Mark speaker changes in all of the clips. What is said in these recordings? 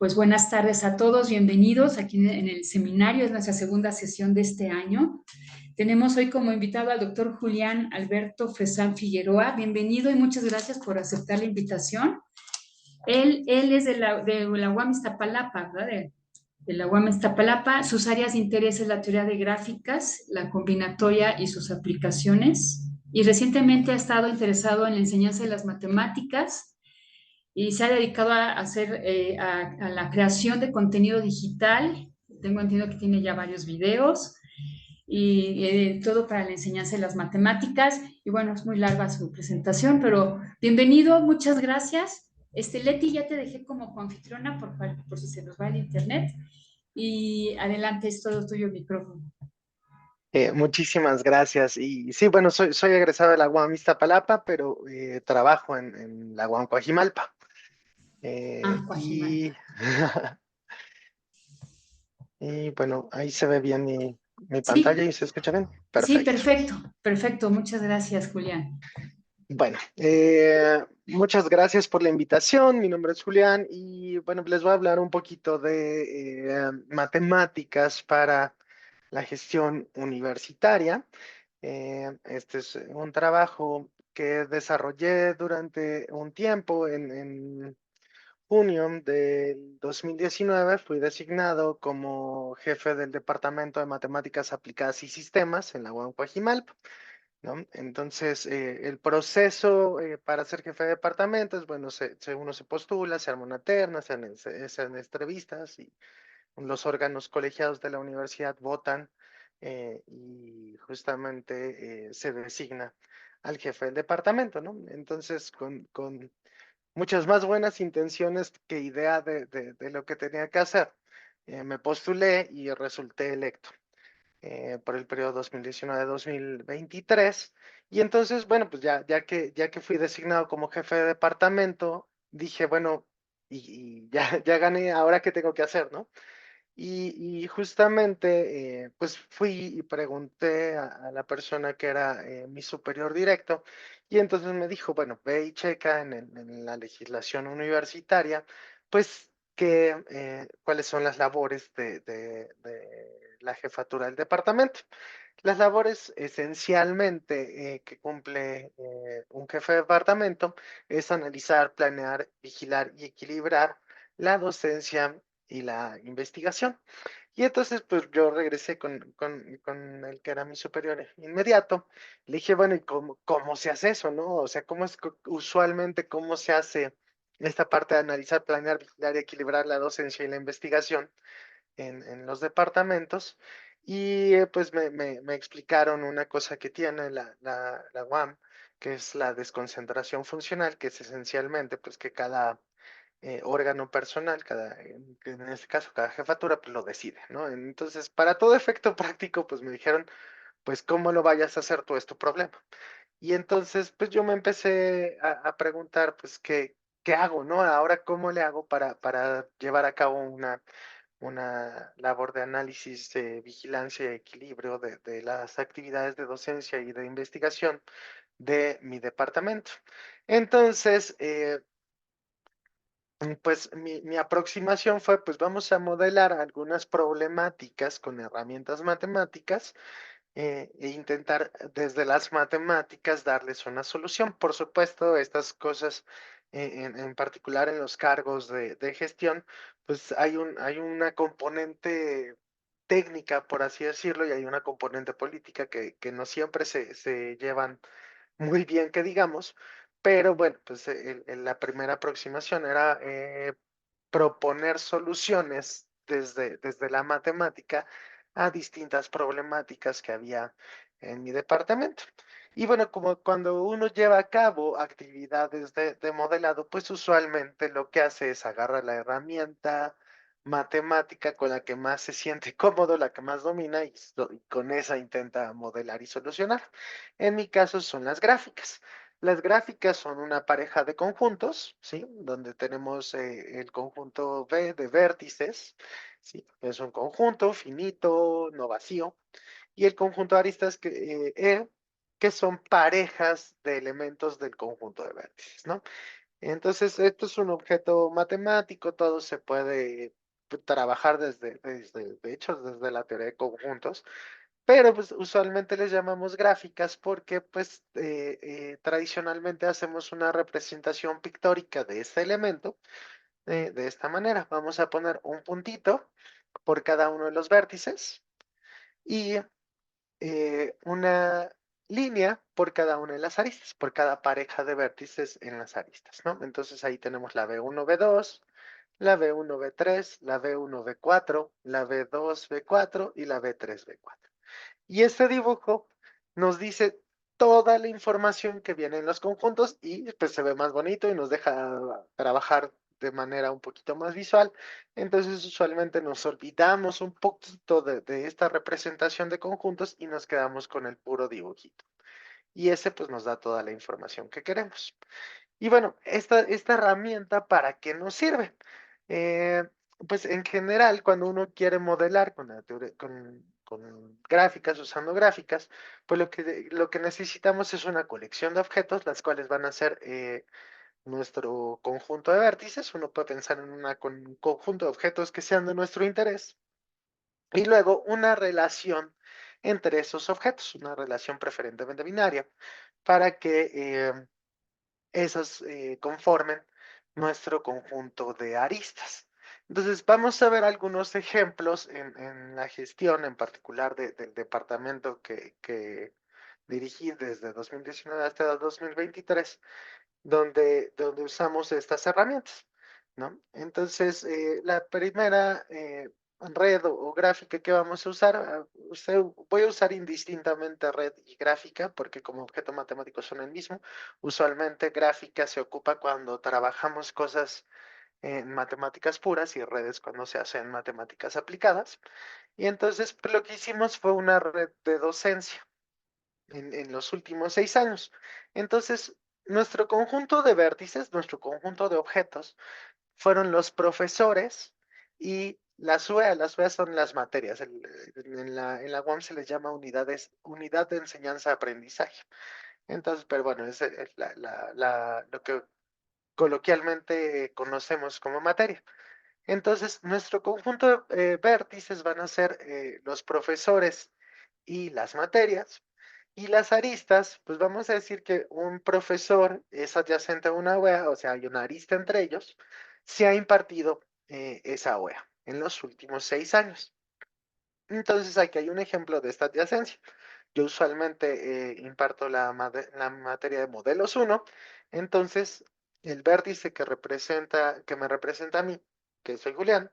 Speaker 1: Pues buenas tardes a todos, bienvenidos aquí en el seminario, es nuestra segunda sesión de este año. Tenemos hoy como invitado al doctor Julián Alberto Fresán Figueroa. Bienvenido y muchas gracias por aceptar la invitación. Él es de la UAM Iztapalapa, ¿verdad? De la UAM Iztapalapa. Sus áreas de interés es la teoría de gráficas, la combinatoria y sus aplicaciones. Y recientemente ha estado interesado en la enseñanza de las matemáticas y se ha dedicado a hacer a la creación de contenido digital. Tengo entendido que tiene ya varios videos y todo para la enseñanza de las matemáticas. Y bueno, es muy larga su presentación, pero bienvenido, muchas gracias. Leti, ya te dejé como coanfitriona por si se nos va el internet. Y adelante, es todo tuyo el micrófono.
Speaker 2: Muchísimas gracias. Y sí, bueno, soy egresado de la UAM Iztapalapa, pero trabajo en la UAM Coajimalpa.
Speaker 1: Ah,
Speaker 2: Eh,
Speaker 1: Coajimalpa.
Speaker 2: y, y bueno, ahí se ve bien mi pantalla
Speaker 1: Sí,
Speaker 2: y se escucha bien.
Speaker 1: sí,
Speaker 2: Perfecto.
Speaker 1: perfecto, perfecto. Muchas gracias, Julián.
Speaker 2: Bueno, muchas gracias por la invitación. Mi nombre es Julián y bueno, les voy a hablar un poquito de matemáticas para la gestión universitaria. Este es un trabajo que desarrollé durante un tiempo. En junio del 2019 fui designado como jefe del Departamento de Matemáticas Aplicadas y Sistemas en la UAM Coajimalpa, ¿no? Entonces, el proceso para ser jefe de departamento es, bueno, uno se postula, se arma una terna, se hacen entrevistas y los órganos colegiados de la universidad votan y justamente se designa al jefe del departamento, ¿no? Entonces, con muchas más buenas intenciones que idea de lo que tenía que hacer, me postulé y resulté electo por el periodo 2019-2023. Y entonces, bueno, pues ya que fui designado como jefe de departamento, dije, bueno, y ya gané, ahora qué tengo que hacer, ¿no? Y justamente, pues fui y pregunté a la persona que era mi superior directo, y entonces me dijo, bueno, ve y checa en la legislación universitaria, pues cuáles son las labores de la jefatura del departamento. Las labores esencialmente que cumple un jefe de departamento es analizar, planear, vigilar y equilibrar la docencia y la investigación. Y entonces, pues yo regresé con el que era mi superior inmediato. Le dije, bueno, ¿y cómo se hace eso, no? O sea, usualmente cómo se hace esta parte de analizar, planear, vigilar y equilibrar la docencia y la investigación en los departamentos? Y pues me explicaron una cosa que tiene la UAM, que es la desconcentración funcional, que es esencialmente pues que cada órgano personal, que en este caso cada jefatura, pues lo decide, ¿no? Entonces, para todo efecto práctico, pues me dijeron, pues cómo lo vayas a hacer tú es tu problema. Y entonces, pues yo me empecé a preguntar, pues, ¿qué hago, no? Ahora, ¿cómo le hago para llevar a cabo una labor de análisis, de vigilancia y equilibrio de las actividades de docencia y de investigación de mi departamento? Entonces, pues mi aproximación fue, pues vamos a modelar algunas problemáticas con herramientas matemáticas e intentar desde las matemáticas darles una solución. Por supuesto, estas cosas, en particular en los cargos de gestión, pues hay una componente técnica, por así decirlo, y hay una componente política que no siempre se llevan muy bien, que digamos, pero bueno, pues la primera aproximación era proponer soluciones desde la matemática a distintas problemáticas que había en mi departamento. Y bueno, como cuando uno lleva a cabo actividades de modelado, pues usualmente lo que hace es agarrar la herramienta matemática con la que más se siente cómodo, la que más domina, y con esa intenta modelar y solucionar. En mi caso son las gráficas. Las gráficas son una pareja de conjuntos, ¿sí? Donde tenemos el conjunto V de vértices, ¿sí? Es un conjunto finito, no vacío, y el conjunto de aristas que son parejas de elementos del conjunto de vértices, ¿no? Entonces, esto es un objeto matemático, todo se puede trabajar de hecho, desde la teoría de conjuntos, pero pues usualmente les llamamos gráficas porque pues tradicionalmente hacemos una representación pictórica de este elemento de esta manera. Vamos a poner un puntito por cada uno de los vértices y una línea por cada una de las aristas, por cada pareja de vértices en las aristas, ¿no? Entonces ahí tenemos la B1, B2, la B1, B3, la B1, B4, la B2, B4 y la B3, B4. Y este dibujo nos dice toda la información que viene en los conjuntos y pues se ve más bonito y nos deja trabajar de manera un poquito más visual. Entonces usualmente nos olvidamos un poquito de esta representación de conjuntos y nos quedamos con el puro dibujito. Y ese pues nos da toda la información que queremos. Y bueno, esta herramienta, ¿para qué nos sirve? Eh, pues en general, cuando uno quiere modelar con gráficas, usando gráficas, pues lo que necesitamos es una colección de objetos, las cuales van a ser nuestro conjunto de vértices. Uno puede pensar en un conjunto de objetos que sean de nuestro interés. Y luego una relación entre esos objetos, una relación preferentemente binaria, para que esas conformen nuestro conjunto de aristas. Entonces, vamos a ver algunos ejemplos en la gestión, en particular del departamento que dirigí desde 2019 hasta 2023, donde usamos estas herramientas, ¿no? Entonces, la primera red o gráfica que vamos a usar, voy a usar indistintamente red y gráfica porque como objeto matemático son el mismo. Usualmente gráfica se ocupa cuando trabajamos cosas en matemáticas puras y redes cuando se hacen matemáticas aplicadas. Y entonces pues, lo que hicimos fue una red de docencia en los últimos 6 años. Entonces, nuestro conjunto de vértices, nuestro conjunto de objetos, fueron los profesores y las UEA. Las UEA son las materias. En la UAM se les llama unidad de enseñanza-aprendizaje. Entonces, pero bueno, es lo que coloquialmente conocemos como materia. Entonces, nuestro conjunto de vértices van a ser los profesores y las materias. Y las aristas, pues vamos a decir que un profesor es adyacente a una OEA, o sea, hay una arista entre ellos, se ha impartido esa OEA en los últimos 6 años. Entonces aquí hay un ejemplo de esta adyacencia. Yo usualmente imparto la materia de modelos 1, entonces el vértice que me representa a mí, que soy Julián,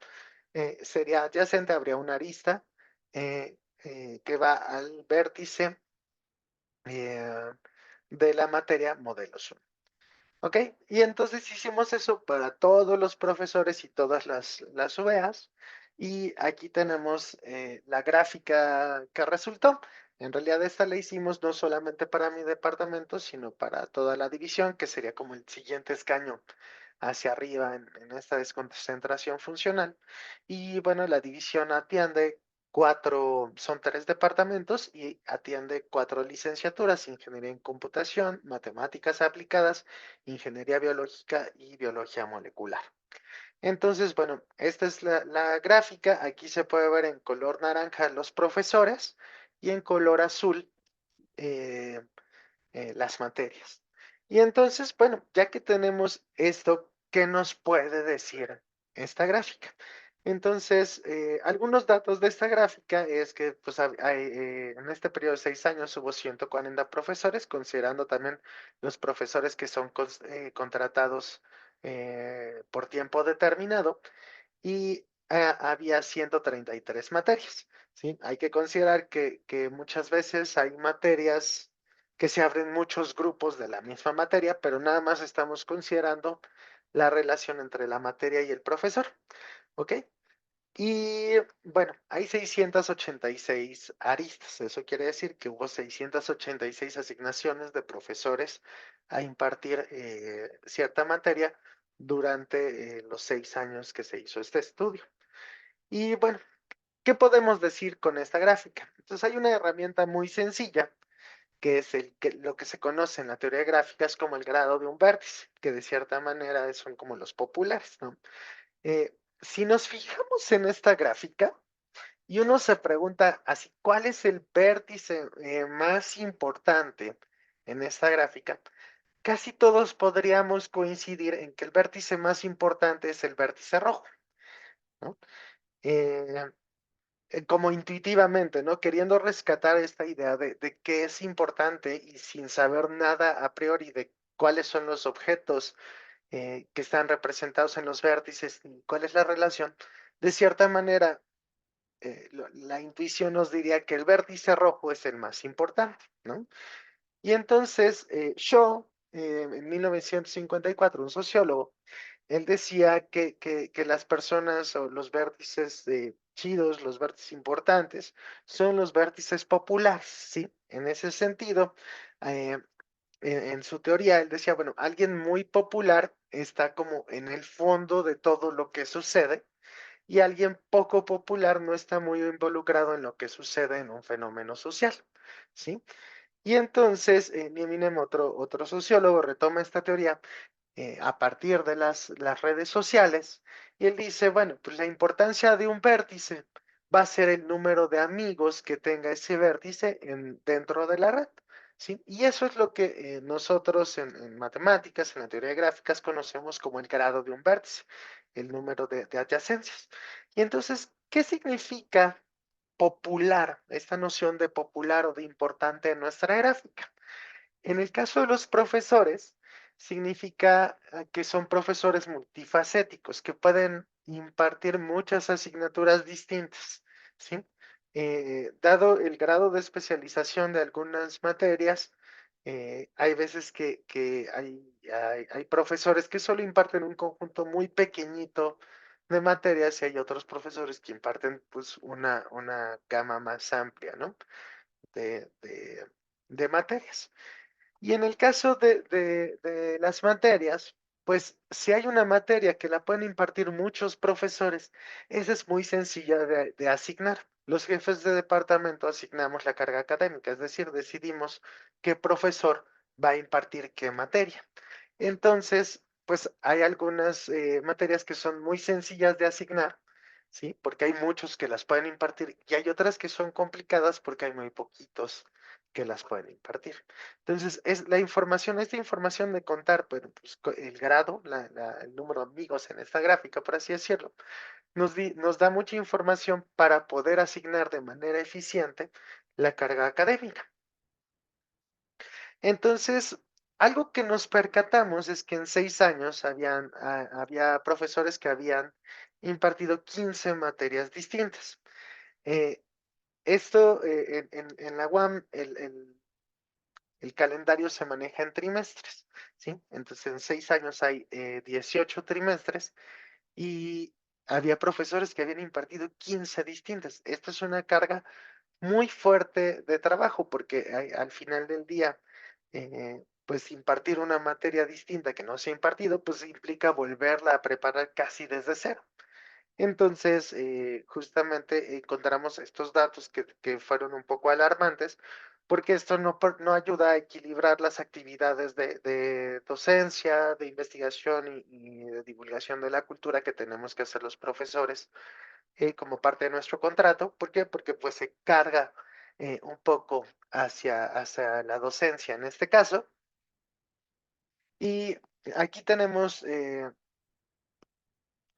Speaker 2: sería adyacente, habría una arista que va al vértice eh, de la materia modelos 1. ¿Ok? Y entonces hicimos eso para todos los profesores y todas las UEAs. Y aquí tenemos la gráfica que resultó. En realidad esta la hicimos no solamente para mi departamento, sino para toda la división, que sería como el siguiente escaño hacia arriba en esta desconcentración funcional. Y bueno, la división atiende son 3 departamentos y atiende 4 licenciaturas: ingeniería en computación, matemáticas aplicadas, ingeniería biológica y biología molecular. Entonces, bueno, esta es la gráfica. Aquí se puede ver en color naranja los profesores y en color azul eh, las materias. Y entonces, bueno, ya que tenemos esto, ¿qué nos puede decir esta gráfica? Entonces, algunos datos de esta gráfica es que pues, en este periodo de 6 años hubo 140 profesores, considerando también los profesores que son contratados por tiempo determinado, y había 133 materias, ¿sí? Hay que considerar que muchas veces hay materias que se abren muchos grupos de la misma materia, pero nada más estamos considerando la relación entre la materia y el profesor, ¿ok? Y bueno, hay 686 aristas. Eso quiere decir que hubo 686 asignaciones de profesores a impartir cierta materia durante los 6 años que se hizo este estudio. Y bueno, ¿qué podemos decir con esta gráfica? Entonces hay una herramienta muy sencilla que es lo que se conoce en la teoría de gráficas como el grado de un vértice, que de cierta manera son como los populares, ¿no? Si nos fijamos en esta gráfica y uno se pregunta así, ¿cuál es el vértice más importante en esta gráfica? Casi todos podríamos coincidir en que el vértice más importante es el vértice rojo, ¿no? Eh, como intuitivamente, ¿no? Queriendo rescatar esta idea de qué es importante y sin saber nada a priori de cuáles son los objetos que están representados en los vértices y cuál es la relación, de cierta manera, la intuición nos diría que el vértice rojo es el más importante, ¿no? Y entonces, Shaw, en 1954, un sociólogo, él decía que las personas o los vértices chidos, los vértices importantes, son los vértices populares, ¿sí? En ese sentido, eh, en su teoría, él decía, bueno, alguien muy popular está como en el fondo de todo lo que sucede y alguien poco popular no está muy involucrado en lo que sucede en un fenómeno social, ¿sí? Y entonces, Eminem, otro sociólogo, retoma esta teoría a partir de las redes sociales y él dice, bueno, pues la importancia de un vértice va a ser el número de amigos que tenga ese vértice dentro de la red, ¿sí? Y eso es lo que nosotros en matemáticas, en la teoría de gráficas, conocemos como el grado de un vértice, el número de adyacencias. Y entonces, ¿qué significa popular, esta noción de popular o de importante en nuestra gráfica? En el caso de los profesores, significa que son profesores multifacéticos, que pueden impartir muchas asignaturas distintas, ¿sí? Dado el grado de especialización de algunas materias, hay veces que hay profesores que solo imparten un conjunto muy pequeñito de materias y hay otros profesores que imparten pues una gama más amplia, ¿no? de, de de materias. Y en el caso de las materias, pues si hay una materia que la pueden impartir muchos profesores, esa es muy sencilla de asignar. Los jefes de departamento asignamos la carga académica, es decir, decidimos qué profesor va a impartir qué materia. Entonces, pues hay algunas materias que son muy sencillas de asignar, ¿sí? Porque hay muchos que las pueden impartir y hay otras que son complicadas porque hay muy poquitos que las pueden impartir. Entonces, es la información, esta información de contar, bueno, pues, el grado, el número de amigos en esta gráfica, por así decirlo, nos da mucha información para poder asignar de manera eficiente la carga académica. Entonces, algo que nos percatamos es que en 6 años había profesores que habían impartido 15 materias distintas. Eh, esto en la UAM, el calendario se maneja en trimestres, ¿sí? Entonces, en 6 años hay 18 trimestres y había profesores que habían impartido 15 distintas. Esto es una carga muy fuerte de trabajo porque al final del día, pues impartir una materia distinta que no se ha impartido, pues implica volverla a preparar casi desde cero. Entonces, justamente encontramos estos datos que fueron un poco alarmantes, porque esto no ayuda a equilibrar las actividades de docencia, de investigación y de divulgación de la cultura que tenemos que hacer los profesores como parte de nuestro contrato. ¿Por qué? Porque pues se carga un poco hacia la docencia en este caso. Y aquí tenemos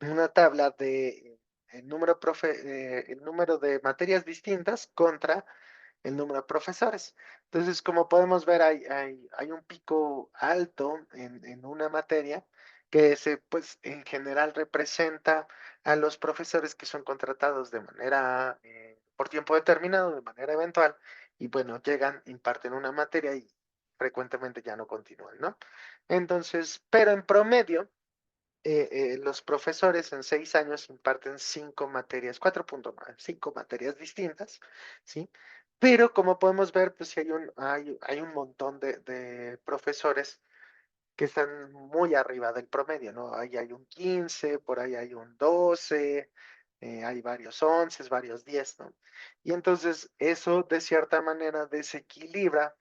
Speaker 2: una tabla de el número de materias distintas contra el número de profesores. Entonces, como podemos ver, hay un pico alto en una materia que pues, en general representa a los profesores que son contratados de manera, por tiempo determinado, de manera eventual, y bueno, llegan, imparten una materia y frecuentemente ya no continúan, ¿no? Entonces, pero en promedio, los profesores en 6 años imparten 5 materias, 4.9, 5 materias distintas, ¿sí? Pero como podemos ver, pues sí hay un montón de profesores que están muy arriba del promedio, ¿no? Ahí hay un 15, por ahí hay un 12, hay varios 11, varios 10, ¿no? Y entonces eso de cierta manera desequilibra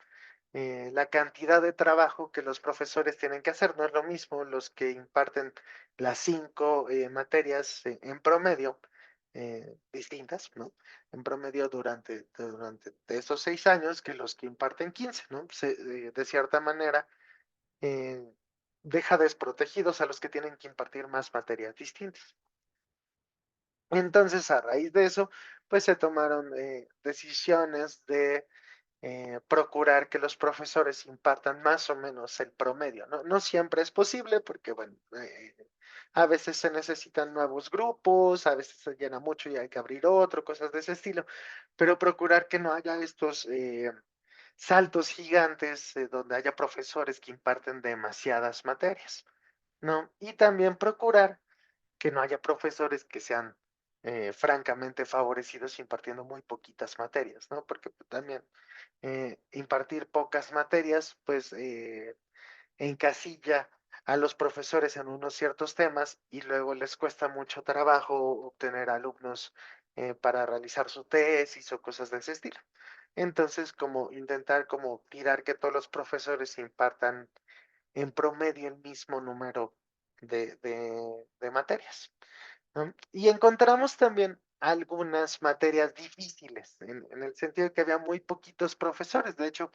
Speaker 2: la cantidad de trabajo que los profesores tienen que hacer. No es lo mismo los que imparten las 5 materias en promedio, distintas, ¿no? En promedio durante esos 6 años que los que imparten 15, ¿no? De cierta manera, eh, deja desprotegidos a los que tienen que impartir más materias distintas. Entonces, a raíz de eso, pues se tomaron decisiones de procurar que los profesores impartan más o menos el promedio, ¿no? No siempre es posible porque, bueno, a veces se necesitan nuevos grupos, a veces se llena mucho y hay que abrir otro, cosas de ese estilo, pero procurar que no haya estos saltos gigantes donde haya profesores que imparten demasiadas materias, ¿no? Y también procurar que no haya profesores que sean francamente favorecidos impartiendo muy poquitas materias, ¿no? Porque pues, también impartir pocas materias, pues encasilla a los profesores en unos ciertos temas y luego les cuesta mucho trabajo obtener alumnos para realizar su tesis o cosas de ese estilo. Entonces, como intentar como tirar que todos los profesores impartan en promedio el mismo número de materias, ¿no? Y encontramos también algunas materias difíciles, en el sentido de que había muy poquitos profesores. De hecho,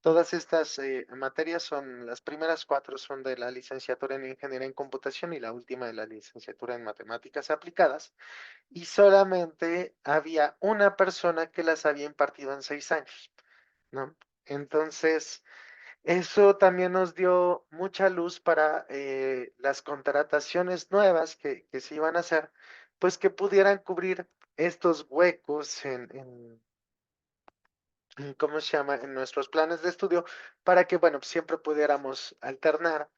Speaker 2: todas estas materias son, las primeras 4 son de la licenciatura en Ingeniería en Computación y la última de la licenciatura en Matemáticas Aplicadas, y solamente había una persona que las había impartido en 6 años, ¿no? Entonces, eso también nos dio mucha luz para las contrataciones nuevas que se iban a hacer, pues que pudieran cubrir estos huecos ¿cómo se llama? En nuestros planes de estudio, para que, bueno, siempre pudiéramos alternar,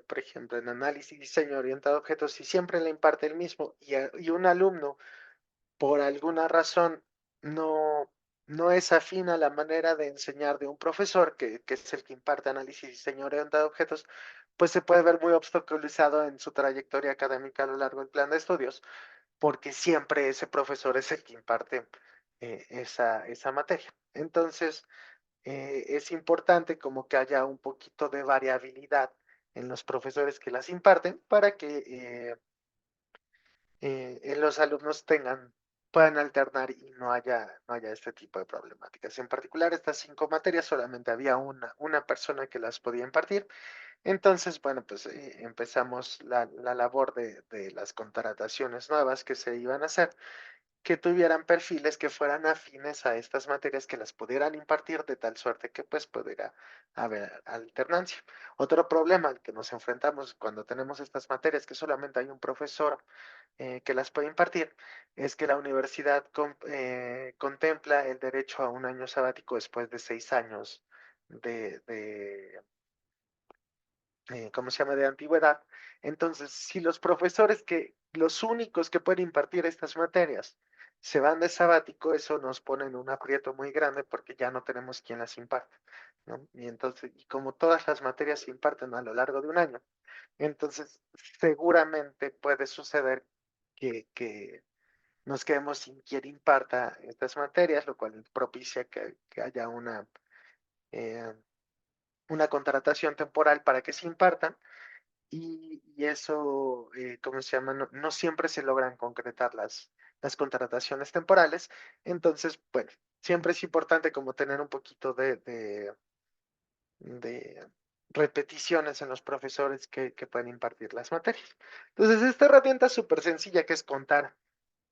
Speaker 2: por ejemplo, en análisis y diseño orientado a objetos, si siempre le imparte el mismo y un alumno por alguna razón no, no es afín a la manera de enseñar de un profesor, que es el que imparte análisis y diseño orientado a objetos, pues se puede ver muy obstaculizado en su trayectoria académica a lo largo del plan de estudios, porque siempre ese profesor es el que imparte esa materia. Entonces, es importante como que haya un poquito de variabilidad en los profesores que las imparten para que los alumnos puedan alternar y no haya este tipo de problemáticas. En particular, estas 5 materias solamente había una persona que las podía impartir. Entonces, bueno, pues empezamos la labor de las contrataciones nuevas que se iban a hacer, que tuvieran perfiles que fueran afines a estas materias, que las pudieran impartir de tal suerte que pues pudiera haber alternancia. Otro problema al que nos enfrentamos cuando tenemos estas materias, que solamente hay un profesor que las puede impartir, es que la universidad contempla el derecho a un año sabático después de 6 años de ¿cómo se llama?, de antigüedad. Entonces, si los profesores los únicos que pueden impartir estas materias se van de sabático, eso nos pone en un aprieto muy grande porque ya no tenemos quien las imparte, ¿no? Y entonces, y como todas las materias se imparten a lo largo de un año, entonces seguramente puede suceder que nos quedemos sin quien imparta estas materias, lo cual propicia que haya eh, una contratación temporal para que se impartan y eso, ¿cómo se llama? No, no siempre se logran concretar las contrataciones temporales. Entonces, bueno, siempre es importante como tener un poquito de repeticiones en los profesores que pueden impartir las materias. Entonces, esta herramienta súper sencilla que es contar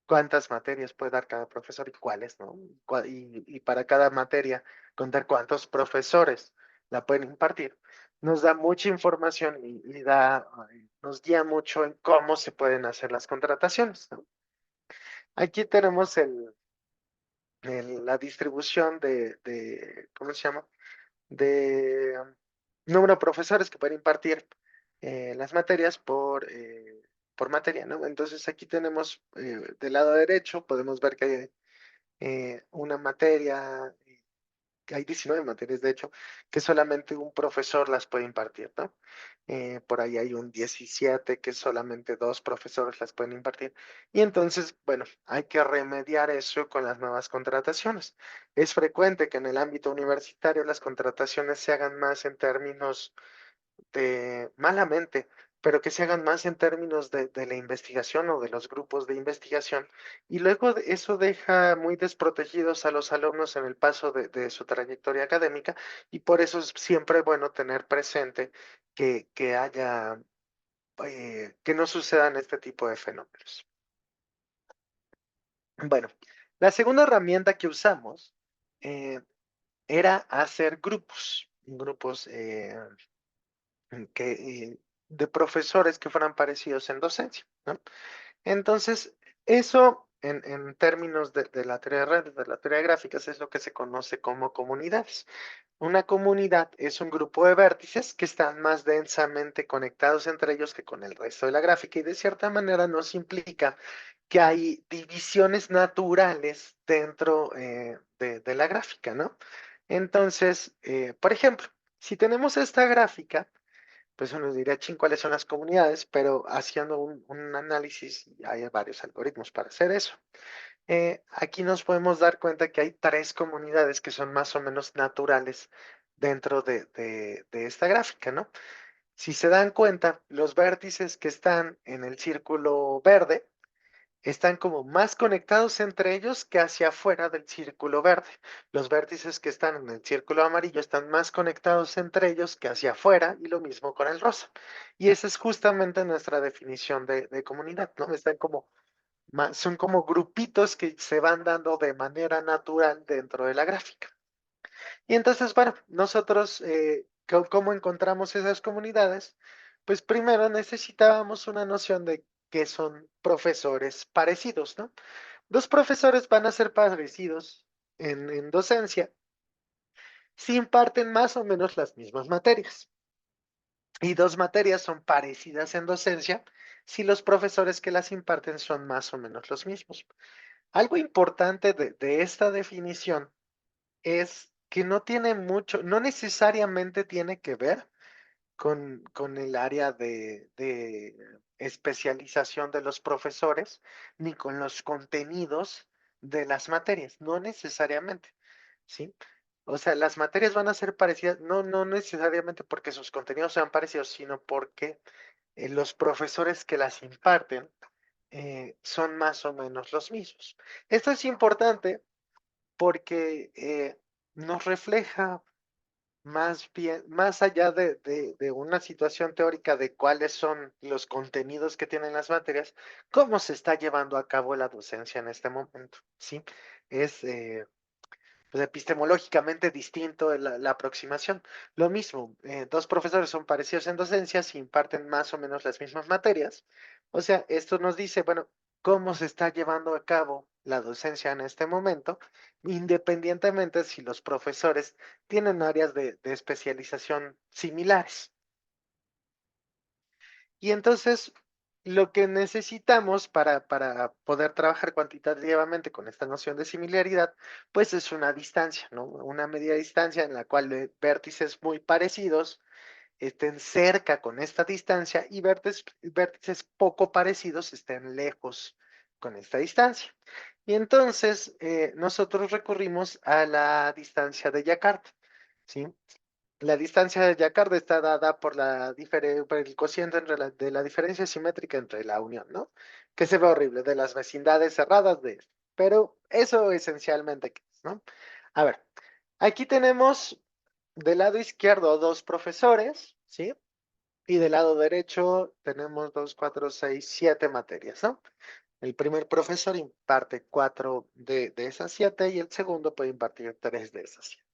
Speaker 2: cuántas materias puede dar cada profesor y cuáles, ¿no? Y para cada materia contar cuántos profesores la pueden impartir. Nos da mucha información nos guía mucho en cómo se pueden hacer las contrataciones, ¿no? Aquí tenemos la distribución ¿cómo se llama? De número de profesores que pueden impartir las materias por materia, ¿no? Entonces aquí tenemos del lado derecho, podemos ver que hay una materia hay 19 materias, de hecho, que solamente un profesor las puede impartir, ¿no? Por ahí hay un 17 que solamente dos profesores las pueden impartir. Y entonces, bueno, hay que remediar eso con las nuevas contrataciones. Es frecuente que en el ámbito universitario las contrataciones se hagan más en términos malamente, pero que se hagan más en términos de la investigación o de los grupos de investigación. Y luego eso deja muy desprotegidos a los alumnos en el paso de su trayectoria académica y por eso es siempre bueno tener presente que haya, que no sucedan este tipo de fenómenos. Bueno, la segunda herramienta que usamos era hacer grupos que, de profesores que fueran parecidos en docencia, ¿no? Entonces, eso en términos de la teoría de redes, de la teoría de gráficas, es lo que se conoce como comunidades. Una comunidad es un grupo de vértices que están más densamente conectados entre ellos que con el resto de la gráfica y de cierta manera nos implica que hay divisiones naturales dentro de la gráfica, ¿no? Entonces, por ejemplo, si tenemos esta gráfica, pues uno diría, ching, ¿cuáles son las comunidades? Pero haciendo un análisis, hay varios algoritmos para hacer eso. Aquí nos podemos dar cuenta que hay tres comunidades que son más o menos naturales dentro de esta gráfica, ¿no? Si se dan cuenta, los vértices que están en el círculo verde están como más conectados entre ellos que hacia afuera del círculo verde. Los vértices que están en el círculo amarillo están más conectados entre ellos que hacia afuera y lo mismo con el rosa. Y esa es justamente nuestra definición de comunidad, ¿no? Están como, son como grupitos que se van dando de manera natural dentro de la gráfica. Y entonces, bueno, nosotros, ¿cómo encontramos esas comunidades? Pues primero necesitábamos una noción de que son profesores parecidos, ¿no? Dos profesores van a ser parecidos en docencia si imparten más o menos las mismas materias. Y dos materias son parecidas en docencia si los profesores que las imparten son más o menos los mismos. Algo importante de esta definición es que no tiene mucho, no necesariamente tiene que ver con el área de especialización de los profesores, ni con los contenidos de las materias, no necesariamente, ¿sí? O sea, las materias van a ser parecidas, no necesariamente porque sus contenidos sean parecidos, sino porque los profesores que las imparten son más o menos los mismos. Esto es importante porque nos refleja más bien, más allá de una situación teórica de cuáles son los contenidos que tienen las materias, cómo se está llevando a cabo la docencia en este momento, ¿sí? Es pues, epistemológicamente distinto la aproximación. Lo mismo, dos profesores son parecidos en docencia si imparten más o menos las mismas materias. O sea, esto nos dice, bueno, cómo se está llevando a cabo la docencia en este momento, independientemente si los profesores tienen áreas de especialización similares. Y entonces, lo que necesitamos para poder trabajar cuantitativamente con esta noción de similaridad, pues es una distancia, ¿no? Una media distancia en la cual vértices muy parecidos estén cerca con esta distancia y vértices poco parecidos estén lejos con esta distancia. Y entonces, nosotros recurrimos a la distancia de Jacquard, ¿sí? La distancia de Jacquard está dada por el cociente de la diferencia simétrica entre la unión, ¿no? Que se ve horrible, de las vecindades cerradas de esto. Pero eso esencialmente, ¿qué es, no? A ver, aquí tenemos del lado izquierdo dos profesores, ¿sí? Y del lado derecho tenemos dos, cuatro, seis, siete materias, ¿no? El primer profesor imparte cuatro de esas siete y el segundo puede impartir tres de esas siete.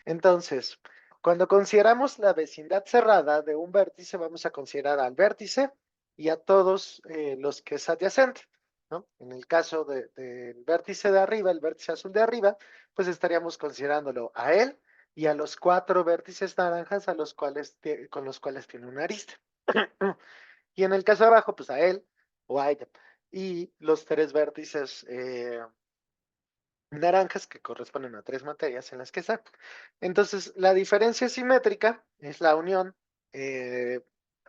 Speaker 2: Entonces, cuando consideramos la vecindad cerrada de un vértice, vamos a considerar al vértice y a todos los que es adyacente, ¿no? En el caso del vértice de arriba, el vértice azul de arriba, pues estaríamos considerándolo a él y a los cuatro vértices naranjas con los cuales tiene una arista. Y en el caso de abajo, pues a él o a ella. Y los tres vértices naranjas que corresponden a 3 materias en las que está. Entonces, la diferencia simétrica es la unión eh,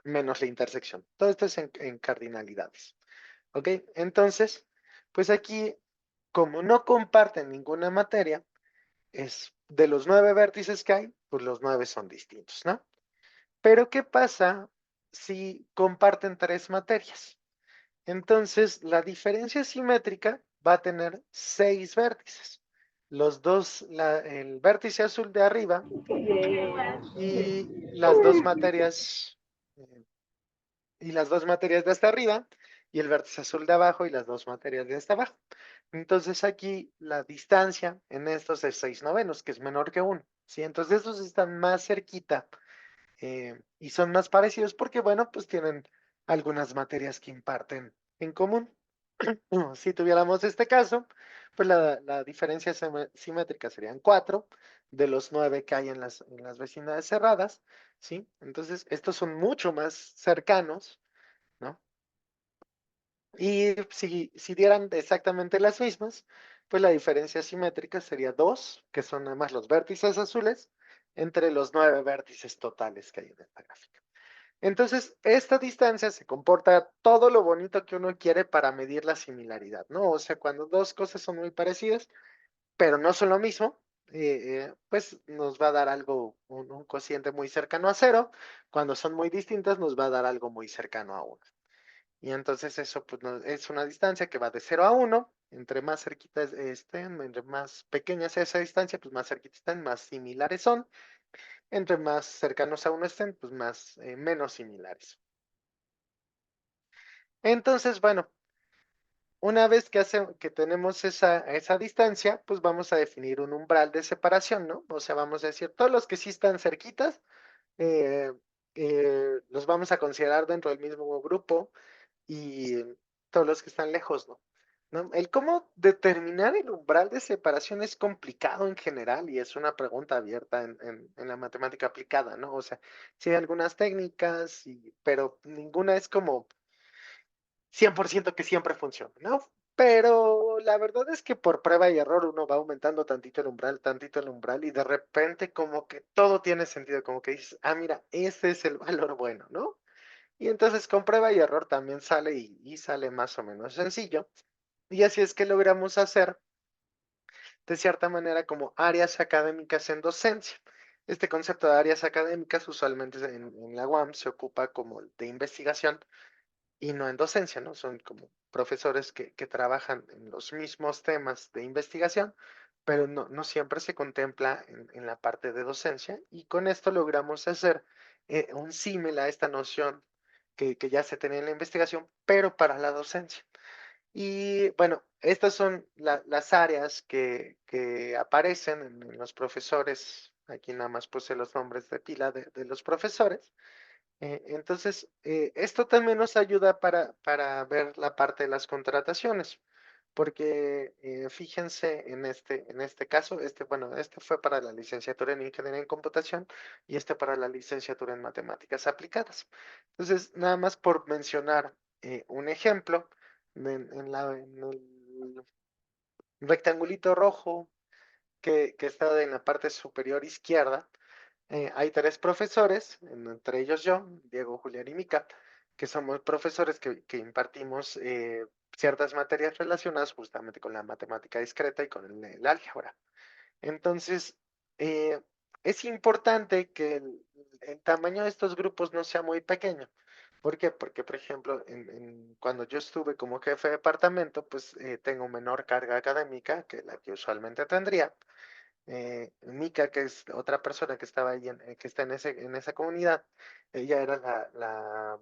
Speaker 2: menos la intersección. Todo esto es en cardinalidades. ¿Ok? Entonces, pues aquí, como no comparten ninguna materia, es de los 9 vértices que hay, pues los 9 son distintos, ¿no? Pero ¿qué pasa si comparten 3 materias? Entonces, la diferencia simétrica va a tener 6 vértices. Los dos, el vértice azul de arriba y las dos materias, eh, y las dos materias de hasta arriba, y el vértice azul de abajo y las dos materias de hasta abajo. Entonces aquí la distancia en estos es 6 novenos, que es menor que 1. ¿Sí? Entonces estos están más cerquita y son más parecidos porque, bueno, pues tienen algunas materias que imparten en común. Si tuviéramos este caso, pues la diferencia simétrica serían 4 de los 9 que hay en las vecindades cerradas, ¿sí? Entonces, estos son mucho más cercanos, ¿no? Y si dieran exactamente las mismas, pues la diferencia simétrica sería 2, que son nada más los vértices azules, entre los 9 vértices totales que hay en esta gráfica. Entonces, esta distancia se comporta todo lo bonito que uno quiere para medir la similaridad, ¿no? O sea, cuando dos cosas son muy parecidas, pero no son lo mismo, pues nos va a dar algo, un cociente muy cercano a cero. Cuando son muy distintas, nos va a dar algo muy cercano a uno. Y entonces eso pues, es una distancia que va de 0 a 1. Entre más cerquita estén, entre más pequeña sea esa distancia, pues más cerquita estén, más similares son. Entre más cercanos a uno estén, pues más menos similares. Entonces, bueno, una vez que tenemos esa distancia, pues vamos a definir un umbral de separación, ¿no? O sea, vamos a decir, todos los que sí están cerquitas, eh, los vamos a considerar dentro del mismo grupo y todos los que están lejos, ¿no? ¿No? El cómo determinar el umbral de separación es complicado en general y es una pregunta abierta en la matemática aplicada, ¿no? O sea, sí hay algunas técnicas, pero ninguna es como 100% que siempre funciona, ¿no? Pero la verdad es que por prueba y error uno va aumentando tantito el umbral, y de repente como que todo tiene sentido, como que dices, ah, mira, ese es el valor bueno, ¿no? Y entonces con prueba y error también sale y sale más o menos sencillo. Y así es que logramos hacer, de cierta manera, como áreas académicas en docencia. Este concepto de áreas académicas usualmente en la UAM se ocupa como de investigación y no en docencia, ¿no? Son como profesores que trabajan en los mismos temas de investigación, pero no siempre se contempla en la parte de docencia, y con esto logramos hacer un símil a esta noción que ya se tenía en la investigación, pero para la docencia. Y bueno, estas son las áreas que aparecen en los profesores. Aquí nada más puse los nombres de pila de los profesores. Entonces, esto también nos ayuda para ver la parte de las contrataciones, porque fíjense en este caso, bueno, este fue para la licenciatura en Ingeniería en Computación y este para la licenciatura en Matemáticas Aplicadas. Entonces, nada más por mencionar un ejemplo, en el rectangulito rojo que está en la parte superior izquierda, hay 3 profesores, entre ellos yo, Diego, Julián y Mica, que somos profesores que impartimos ciertas materias relacionadas justamente con la matemática discreta y con el álgebra. Entonces, eh, es importante que el tamaño de estos grupos no sea muy pequeño. ¿Por qué? Porque, por ejemplo, cuando yo estuve como jefe de departamento, pues tengo menor carga académica que la que usualmente tendría. Mika, que es otra persona que estaba ahí, que está en esa comunidad, ella era la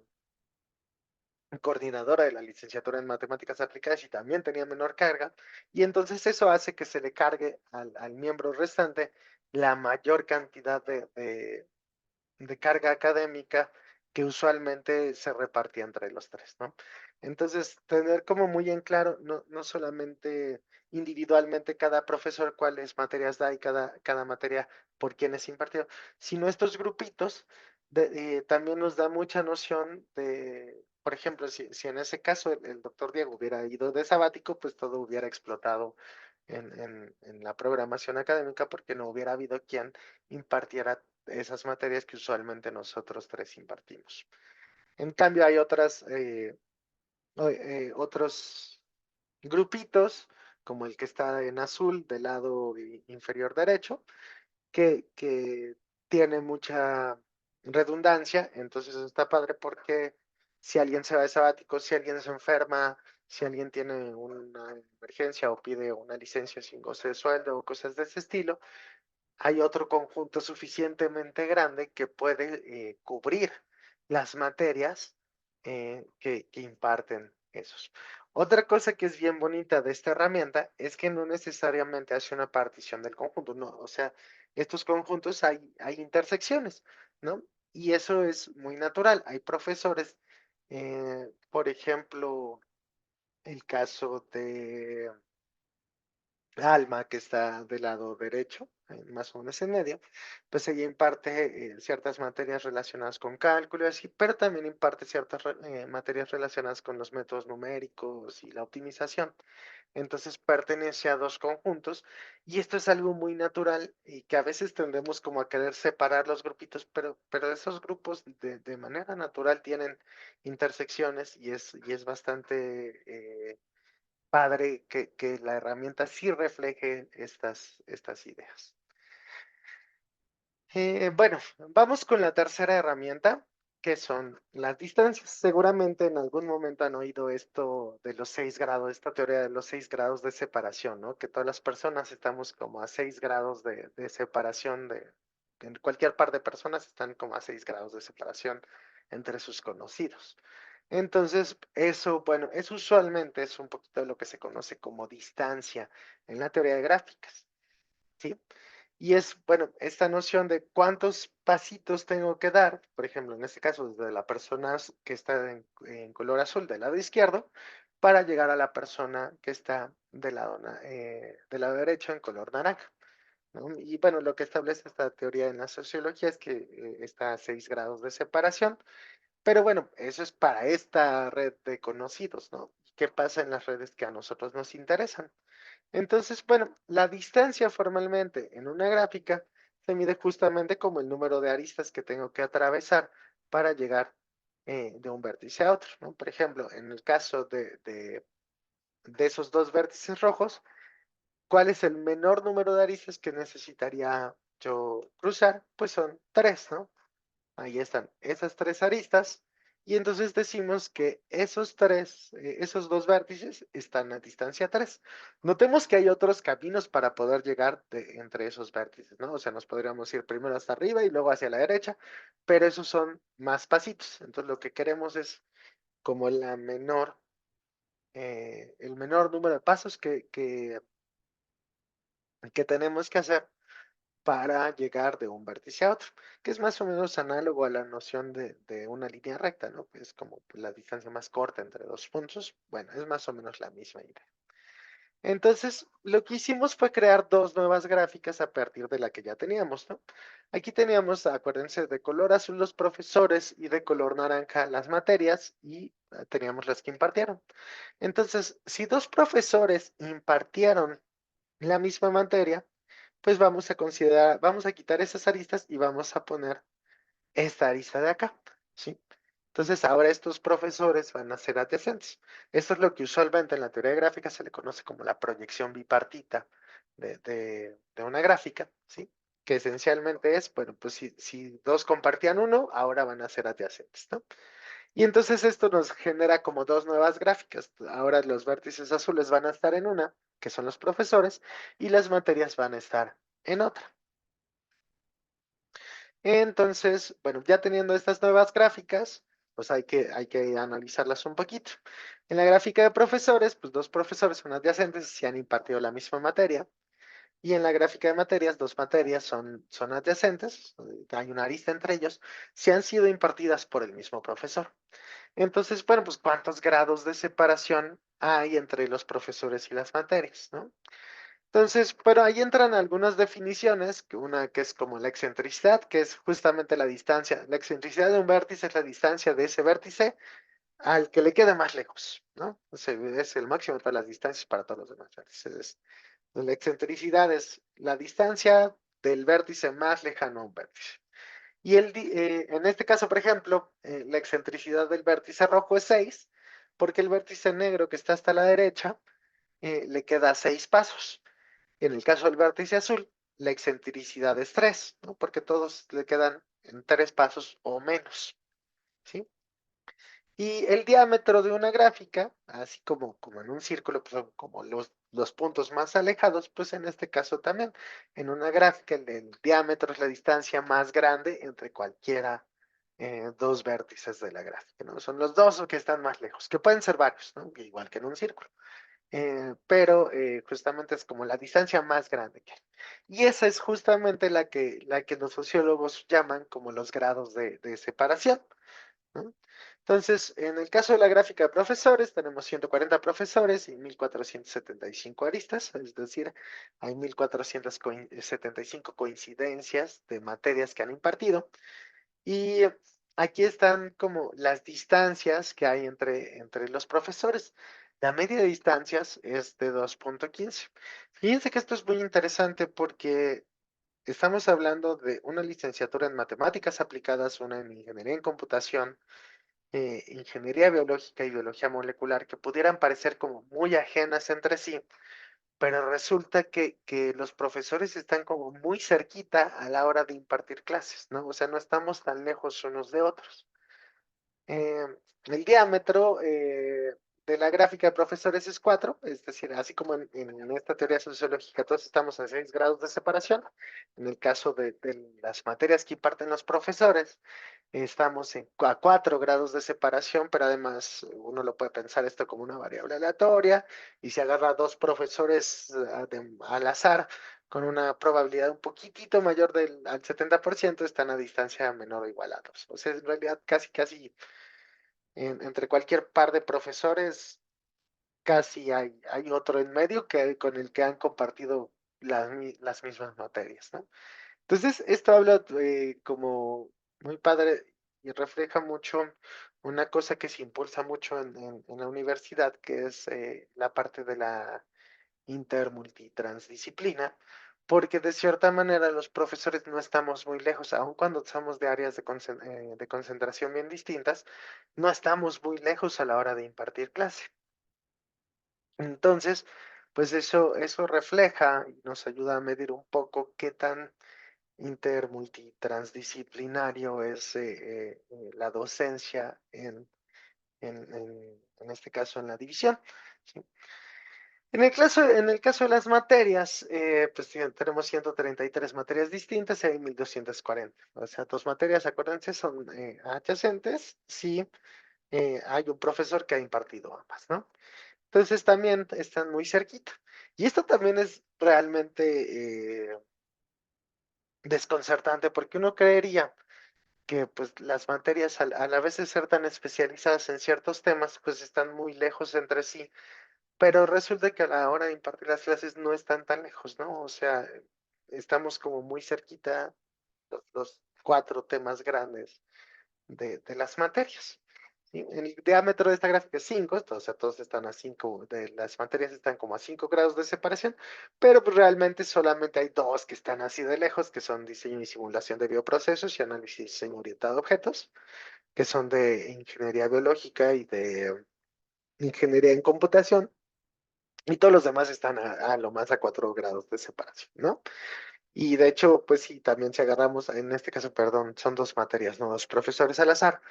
Speaker 2: coordinadora de la licenciatura en matemáticas aplicadas y también tenía menor carga, y entonces eso hace que se le cargue al miembro restante la mayor cantidad de carga académica que usualmente se repartía entre los 3, ¿no? Entonces, tener como muy en claro, no solamente individualmente cada profesor cuáles materias da y cada materia por quién es impartido, sino estos grupitos también nos da mucha noción de, por ejemplo, si en ese caso el doctor Diego hubiera ido de sabático, pues todo hubiera explotado en la programación académica porque no hubiera habido quien impartiera esas materias que usualmente nosotros tres impartimos. En cambio, hay otros grupitos, como el que está en azul del lado inferior derecho, que tiene mucha redundancia, entonces está padre porque si alguien se va de sabático, si alguien se enferma, si alguien tiene una emergencia o pide una licencia sin goce de sueldo o cosas de ese estilo, hay otro conjunto suficientemente grande que puede cubrir las materias que imparten esos. Otra cosa que es bien bonita de esta herramienta es que no necesariamente hace una partición del conjunto, no, o sea, estos conjuntos hay intersecciones, ¿no? Y eso es muy natural. Hay profesores, por ejemplo, el caso de Alma, que está del lado derecho, más o menos en medio, pues ella imparte ciertas materias relacionadas con cálculo y así, pero también imparte ciertas materias relacionadas con los métodos numéricos y la optimización. Entonces pertenece a dos conjuntos y esto es algo muy natural y que a veces tendemos como a querer separar los grupitos, pero esos grupos de manera natural tienen intersecciones y es bastante padre que la herramienta sí refleje estas ideas. Bueno, vamos con la tercera herramienta, que son las distancias. Seguramente en algún momento han oído esto de los 6 grados, esta teoría de los 6 grados de separación, ¿no? Que todas las personas estamos como a 6 grados de separación en cualquier par de personas están como a 6 grados de separación entre sus conocidos. Entonces, eso, bueno, eso usualmente es un poquito de lo que se conoce como distancia en la teoría de gráficas, ¿sí? Y es, bueno, esta noción de cuántos pasitos tengo que dar, por ejemplo, en este caso, desde la persona que está en color azul del lado izquierdo, para llegar a la persona que está del lado derecho en color naranja, ¿no? Y bueno, lo que establece esta teoría en la sociología es que está a 6 grados de separación, pero bueno, eso es para esta red de conocidos, ¿no? ¿Qué pasa en las redes que a nosotros nos interesan? Entonces, bueno, la distancia formalmente en una gráfica se mide justamente como el número de aristas que tengo que atravesar para llegar de un vértice a otro, ¿no? Por ejemplo, en el caso de esos dos vértices rojos, ¿cuál es el menor número de aristas que necesitaría yo cruzar? Pues son tres, ¿no? Ahí están esas tres aristas. Y entonces decimos que esos dos vértices están a distancia 3. Notemos que hay otros caminos para poder llegar entre esos vértices, ¿no? O sea, nos podríamos ir primero hasta arriba y luego hacia la derecha, pero esos son más pasitos. Entonces lo que queremos es como el menor número de pasos que tenemos que hacer para llegar de un vértice a otro, que es más o menos análogo a la noción de una línea recta, ¿no? Que es como la distancia más corta entre dos puntos. Bueno, es más o menos la misma idea. Entonces, lo que hicimos fue crear dos nuevas gráficas a partir de la que ya teníamos, ¿no? Aquí teníamos, acuérdense, de color azul los profesores y de color naranja las materias y teníamos las que impartieron. Entonces, si dos profesores impartieron la misma materia, pues vamos a quitar esas aristas y vamos a poner esta arista de acá, ¿sí? Entonces ahora estos profesores van a ser adyacentes. Esto es lo que usualmente en la teoría de gráfica se le conoce como la proyección bipartita de una gráfica, ¿sí? Que esencialmente es, bueno, pues si dos compartían uno, ahora van a ser adyacentes, ¿no? Y entonces esto nos genera como dos nuevas gráficas. Ahora los vértices azules van a estar en una, que son los profesores, y las materias van a estar en otra. Entonces, bueno, ya teniendo estas nuevas gráficas, pues hay que analizarlas un poquito. En la gráfica de profesores, pues dos profesores son adyacentes si han impartido la misma materia. Y en la gráfica de materias, dos materias son adyacentes, hay una arista entre ellos, si han sido impartidas por el mismo profesor. Entonces, bueno, pues cuántos grados de separación hay entre los profesores y las materias, ¿no? Entonces, pero ahí entran algunas definiciones, que una que es como la excentricidad, que es justamente la distancia. La excentricidad de un vértice es la distancia de ese vértice al que le quede más lejos, ¿no? Es el máximo de todas las distancias para todos los demás vértices. La excentricidad es la distancia del vértice más lejano a un vértice. Y en este caso, por ejemplo, la excentricidad del vértice rojo es 6, porque el vértice negro que está hasta la derecha le queda 6 pasos. En el caso del vértice azul, la excentricidad es 3, ¿no? Porque todos le quedan en 3 pasos o menos, ¿sí? Y el diámetro de una gráfica, así como en un círculo, pues son como los puntos más alejados, pues en este caso también. En una gráfica, el diámetro es la distancia más grande entre cualquiera dos vértices de la gráfica, ¿no? Son los dos que están más lejos, que pueden ser varios, ¿no? Igual que en un círculo. Pero justamente es como la distancia más grande que hay. Y esa es justamente la que los sociólogos llaman como los grados de separación, ¿no? Entonces, en el caso de la gráfica de profesores, tenemos 140 profesores y 1475 aristas, es decir, hay 1475 coincidencias de materias que han impartido. Y aquí están como las distancias que hay entre los profesores. La media de distancias es de 2.15. Fíjense que esto es muy interesante porque estamos hablando de una licenciatura en matemáticas aplicadas, una en ingeniería en computación, ingeniería biológica y biología molecular, que pudieran parecer como muy ajenas entre sí, pero resulta que los profesores están como muy cerquita a la hora de impartir clases, ¿no? O sea, no estamos tan lejos unos de otros. Eh, el diámetro de la gráfica de profesores es 4, es decir, así como en esta teoría sociológica todos estamos a 6 grados de separación, en el caso de las materias que imparten los profesores, estamos a 4 grados de separación, pero además uno lo puede pensar esto como una variable aleatoria, y si agarra a dos profesores al azar, con una probabilidad un poquitito mayor al 70%, están a distancia menor o igual a 2. O sea, en realidad casi entre cualquier par de profesores, casi hay otro en medio con el que han compartido las mismas materias, ¿no? Entonces, esto habla como muy padre y refleja mucho una cosa que se impulsa mucho en la universidad, que es la parte de la intermultitransdisciplina, porque de cierta manera los profesores no estamos muy lejos, aun cuando somos de áreas de concentración bien distintas, no estamos muy lejos a la hora de impartir clase. Entonces, pues eso refleja y nos ayuda a medir un poco qué tan intermultitransdisciplinario es la docencia en este caso en la división, ¿sí? En el caso de las materias, pues tenemos 133 materias distintas y hay 1240. O sea, dos materias, acuérdense, son adyacentes si hay un profesor que ha impartido ambas, ¿no? Entonces también están muy cerquita. Y esto también es realmente desconcertante porque uno creería que pues las materias a la vez de ser tan especializadas en ciertos temas, pues están muy lejos entre sí, pero resulta que a la hora de impartir las clases no están tan lejos, ¿no? O sea, estamos como muy cerquita los cuatro temas grandes de las materias. ¿Sí? El diámetro de esta gráfica es 5, o sea, todos están a 5, de las materias están como a 5 grados de separación, pero pues realmente solamente hay dos que están así de lejos, que son diseño y simulación de bioprocesos y análisis y diseño orientado a objetos, que son de ingeniería biológica y de ingeniería en computación, y todos los demás están a lo más a 4 grados de separación, ¿no? Y de hecho, pues sí, también si agarramos, en este caso, perdón, son dos materias, no dos profesores al azar,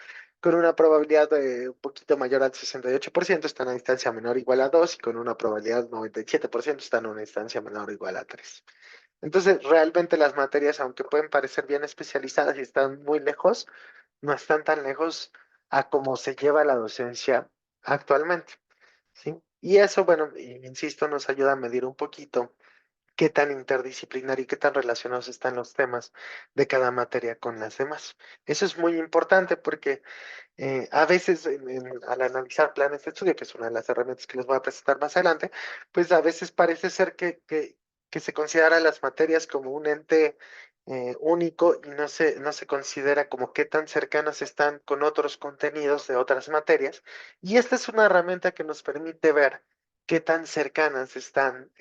Speaker 2: con una probabilidad de un poquito mayor al 68%, están a distancia menor o igual a 2 y con una probabilidad 97% están a una distancia menor o igual a 3. Entonces, realmente las materias, aunque pueden parecer bien especializadas y están muy lejos, no están tan lejos a cómo se lleva la docencia actualmente, ¿sí? Y eso, bueno, insisto, nos ayuda a medir un poquito qué tan interdisciplinario y qué tan relacionados están los temas de cada materia con las demás. Eso es muy importante porque a veces al analizar planes de estudio, que es una de las herramientas que les voy a presentar más adelante, pues a veces parece ser que se considera las materias como un ente único y no se considera como qué tan cercanas están con otros contenidos de otras materias. Y esta es una herramienta que nos permite ver qué tan cercanas están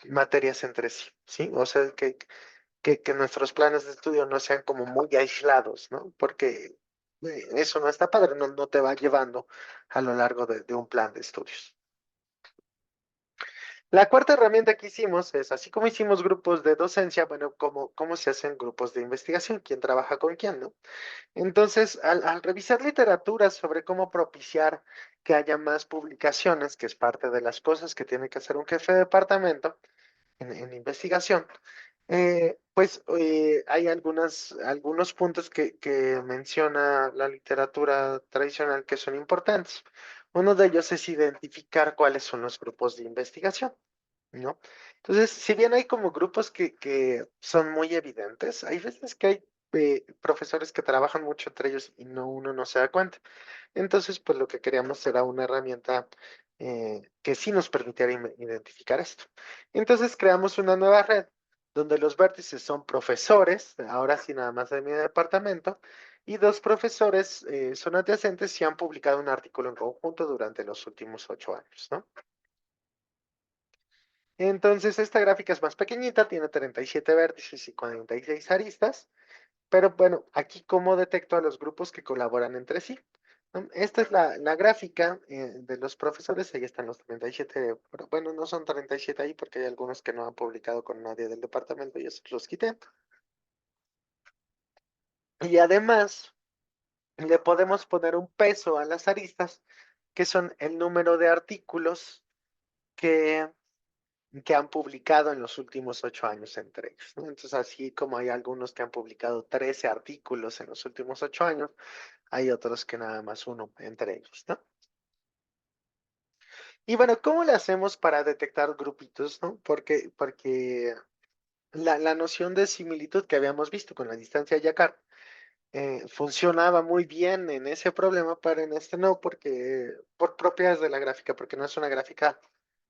Speaker 2: materias entre sí, ¿sí? O sea, que nuestros planes de estudio no sean como muy aislados, ¿no? Porque eso no está padre, no te va llevando a lo largo de un plan de estudios. La cuarta herramienta que hicimos es, así como hicimos grupos de docencia, bueno, cómo se hacen grupos de investigación, quién trabaja con quién, ¿no? Entonces, al revisar literatura sobre cómo propiciar que haya más publicaciones, que es parte de las cosas que tiene que hacer un jefe de departamento en investigación, hay algunos puntos que menciona la literatura tradicional que son importantes. Uno de ellos es identificar cuáles son los grupos de investigación, ¿no? Entonces, si bien hay como grupos que son muy evidentes, hay veces que hay profesores que trabajan mucho entre ellos y uno no se da cuenta. Entonces, pues lo que queríamos era una herramienta que sí nos permitiera identificar esto. Entonces, creamos una nueva red donde los vértices son profesores, ahora sí nada más de mi departamento, y dos profesores son adyacentes y han publicado un artículo en conjunto durante los últimos 8 años, ¿no? Entonces, esta gráfica es más pequeñita, tiene 37 vértices y 46 aristas, pero bueno, aquí cómo detecto a los grupos que colaboran entre sí, ¿no? Esta es la gráfica de los profesores, ahí están los 37, pero bueno, no son 37 ahí porque hay algunos que no han publicado con nadie del departamento y esos los quité. Y además, le podemos poner un peso a las aristas, que son el número de artículos que que han publicado en los últimos 8 años entre ellos, ¿no? Entonces, así como hay algunos que han publicado 13 artículos en los últimos 8 años, hay otros que nada más uno entre ellos, ¿no? Y bueno, ¿cómo le hacemos para detectar grupitos, ¿no? Porque la noción de similitud que habíamos visto con la distancia de Jacquard funcionaba muy bien en ese problema, pero en este no, porque por propiedades de la gráfica, porque no es una gráfica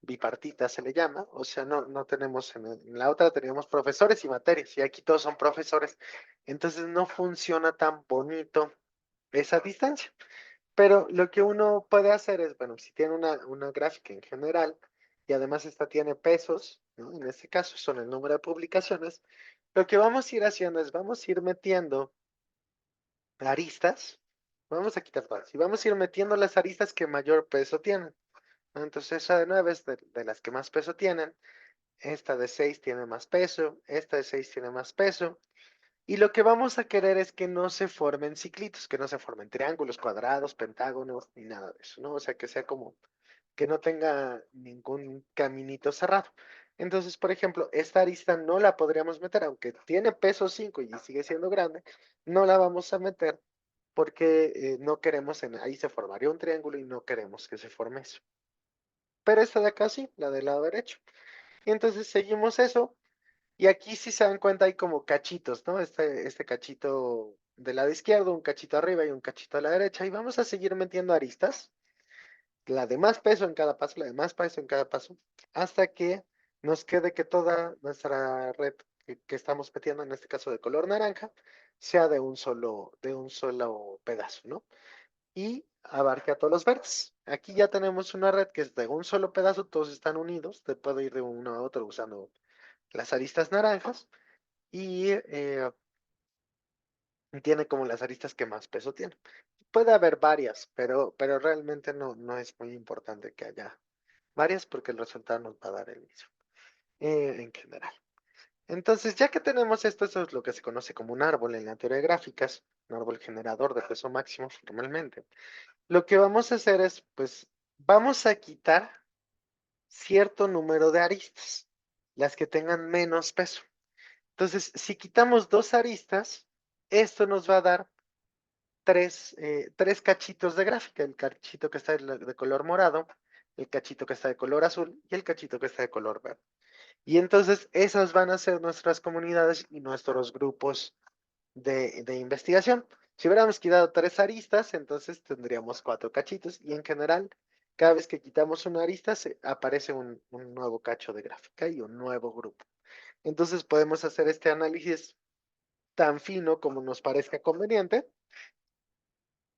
Speaker 2: bipartita, se le llama, o sea, no tenemos, en la otra teníamos profesores y materias, y aquí todos son profesores, entonces no funciona tan bonito esa distancia. Pero lo que uno puede hacer es, bueno, si tiene una gráfica en general, y además esta tiene pesos, ¿no? En este caso son el número de publicaciones, lo que vamos a ir haciendo es, vamos a ir metiendo aristas, vamos a quitar todas y vamos a ir metiendo las aristas que mayor peso tienen, ¿no? Entonces esa de 9 es de las que más peso tienen, esta de 6 tiene más peso, esta de 6 tiene más peso, y lo que vamos a querer es que no se formen ciclitos, que no se formen triángulos, cuadrados, pentágonos, ni nada de eso, ¿no? O sea, que sea como que no tenga ningún caminito cerrado. Entonces, por ejemplo, esta arista no la podríamos meter, aunque tiene peso 5 y sigue siendo grande, no la vamos a meter porque no queremos, ahí se formaría un triángulo y no queremos que se forme eso. Pero esta de acá sí, la del lado derecho. Y entonces seguimos eso, y aquí si se dan cuenta hay como cachitos, ¿no? Este cachito del lado izquierdo, un cachito arriba y un cachito a la derecha, y vamos a seguir metiendo aristas, la de más peso en cada paso, la de más peso en cada paso, hasta que nos quede que toda nuestra red que estamos metiendo, en este caso de color naranja, sea de un solo pedazo, ¿no? Y abarca todos los verdes. Aquí ya tenemos una red que es de un solo pedazo, todos están unidos, te puedo ir de uno a otro usando las aristas naranjas y tiene como las aristas que más peso tienen. Puede haber varias, pero realmente no es muy importante que haya varias porque el resultado nos va a dar el mismo en general. Entonces, ya que tenemos esto, eso es lo que se conoce como un árbol en la teoría de gráficas, un árbol generador de peso máximo formalmente. Lo que vamos a hacer es, pues, vamos a quitar cierto número de aristas, las que tengan menos peso. Entonces, si quitamos dos aristas, esto nos va a dar tres cachitos de gráfica, el cachito que está de color morado, el cachito que está de color azul y el cachito que está de color verde. Y entonces esas van a ser nuestras comunidades y nuestros grupos de investigación. Si hubiéramos quitado tres aristas, entonces tendríamos cuatro cachitos y en general, cada vez que quitamos una arista, aparece un nuevo cacho de gráfica y un nuevo grupo. Entonces podemos hacer este análisis tan fino como nos parezca conveniente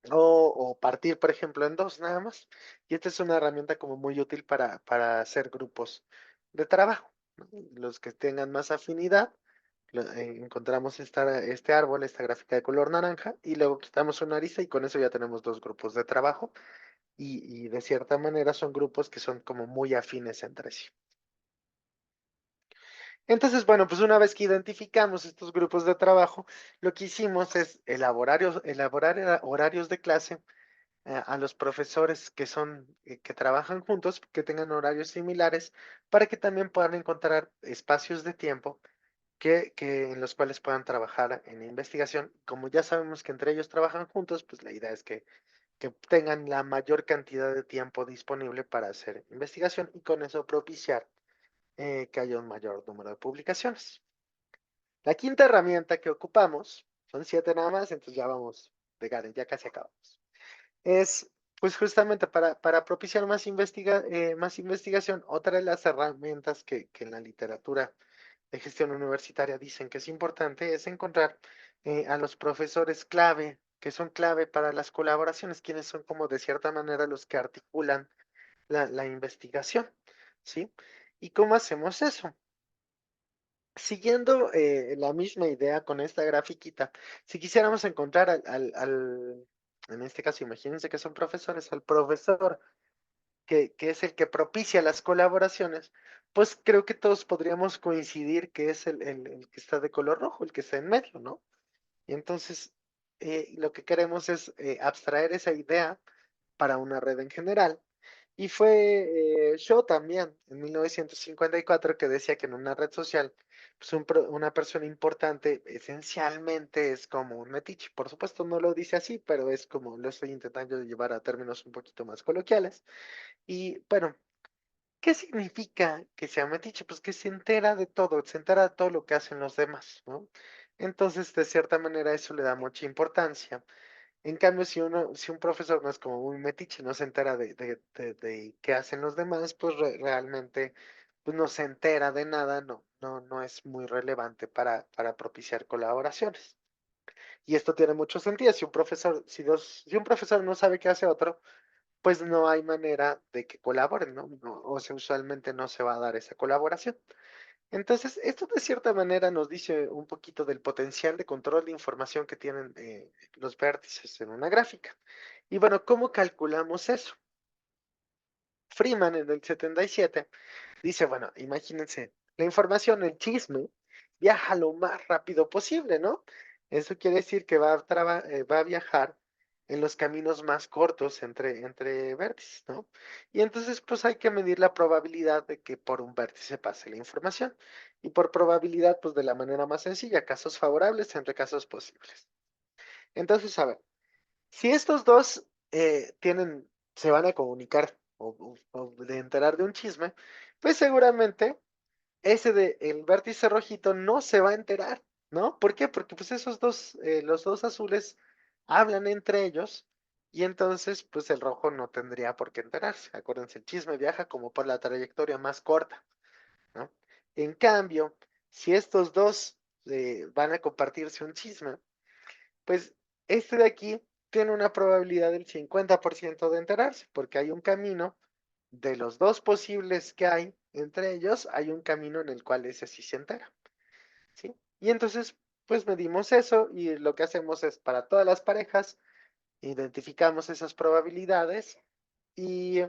Speaker 2: o partir, por ejemplo, en dos nada más. Y esta es una herramienta como muy útil para hacer grupos de trabajo. ¿no? Los que tengan más afinidad, encontramos este árbol, esta gráfica de color naranja, y luego quitamos una arista y con eso ya tenemos dos grupos de trabajo y de cierta manera son grupos que son como muy afines entre sí. Entonces, bueno, pues una vez que identificamos estos grupos de trabajo, lo que hicimos es elaborar horarios de clase a los profesores que trabajan juntos, que tengan horarios similares, para que también puedan encontrar espacios de tiempo en los cuales puedan trabajar en investigación. Como ya sabemos que entre ellos trabajan juntos, pues la idea es que tengan la mayor cantidad de tiempo disponible para hacer investigación y con eso propiciar que haya un mayor número de publicaciones. La quinta herramienta que ocupamos, son 7 nada más, entonces ya vamos de Garen, ya casi acabamos. Es pues justamente para propiciar más investigación, otra de las herramientas que en la literatura de gestión universitaria dicen que es importante es encontrar a los profesores clave, que son clave para las colaboraciones, quienes son como de cierta manera los que articulan la investigación, ¿sí? ¿Y cómo hacemos eso? Siguiendo la misma idea con esta grafiquita, si quisiéramos encontrar en este caso, imagínense que son profesores, al profesor que es el que propicia las colaboraciones, pues creo que todos podríamos coincidir que es el que está de color rojo, el que está en medio, ¿no? Y entonces, lo que queremos es abstraer esa idea para una red en general. Y fue Shaw también, en 1954, que decía que en una red social, pues una persona importante esencialmente es como un metiche. Por supuesto, no lo dice así, pero es como lo estoy intentando llevar a términos un poquito más coloquiales. Y bueno, ¿qué significa que sea metiche? Pues que se entera de todo, se entera de todo lo que hacen los demás, ¿no? Entonces, de cierta manera, eso le da mucha importancia. En cambio, si un profesor no es como muy metiche, no se entera de qué hacen los demás, pues realmente pues no se entera de nada, no es muy relevante para propiciar colaboraciones. Y esto tiene mucho sentido. Si un profesor no sabe qué hace otro, pues no hay manera de que colaboren, ¿no? O sea, usualmente no se va a dar esa colaboración. Entonces, esto de cierta manera nos dice un poquito del potencial de control de información que tienen los vértices en una gráfica. Y bueno, ¿cómo calculamos eso? Freeman en el 77 dice, bueno, imagínense, la información, el chisme, viaja lo más rápido posible, ¿no? Eso quiere decir que va a viajar en los caminos más cortos entre vértices, ¿no? Y entonces, pues hay que medir la probabilidad de que por un vértice pase la información. Y por probabilidad, pues de la manera más sencilla, casos favorables entre casos posibles. Entonces, a ver, si estos dos se van a comunicar o de enterar de un chisme, pues seguramente el vértice rojito no se va a enterar, ¿no? ¿Por qué? Porque pues los dos azules hablan entre ellos y entonces pues el rojo no tendría por qué enterarse. Acuérdense, el chisme viaja como por la trayectoria más corta, ¿no? En cambio, si estos dos van a compartirse un chisme, pues este de aquí tiene una probabilidad del 50% de enterarse, porque hay un camino de los dos posibles que hay entre ellos, hay un camino en el cual ese sí se entera, ¿sí? Y entonces, pues medimos eso y lo que hacemos es para todas las parejas, identificamos esas probabilidades y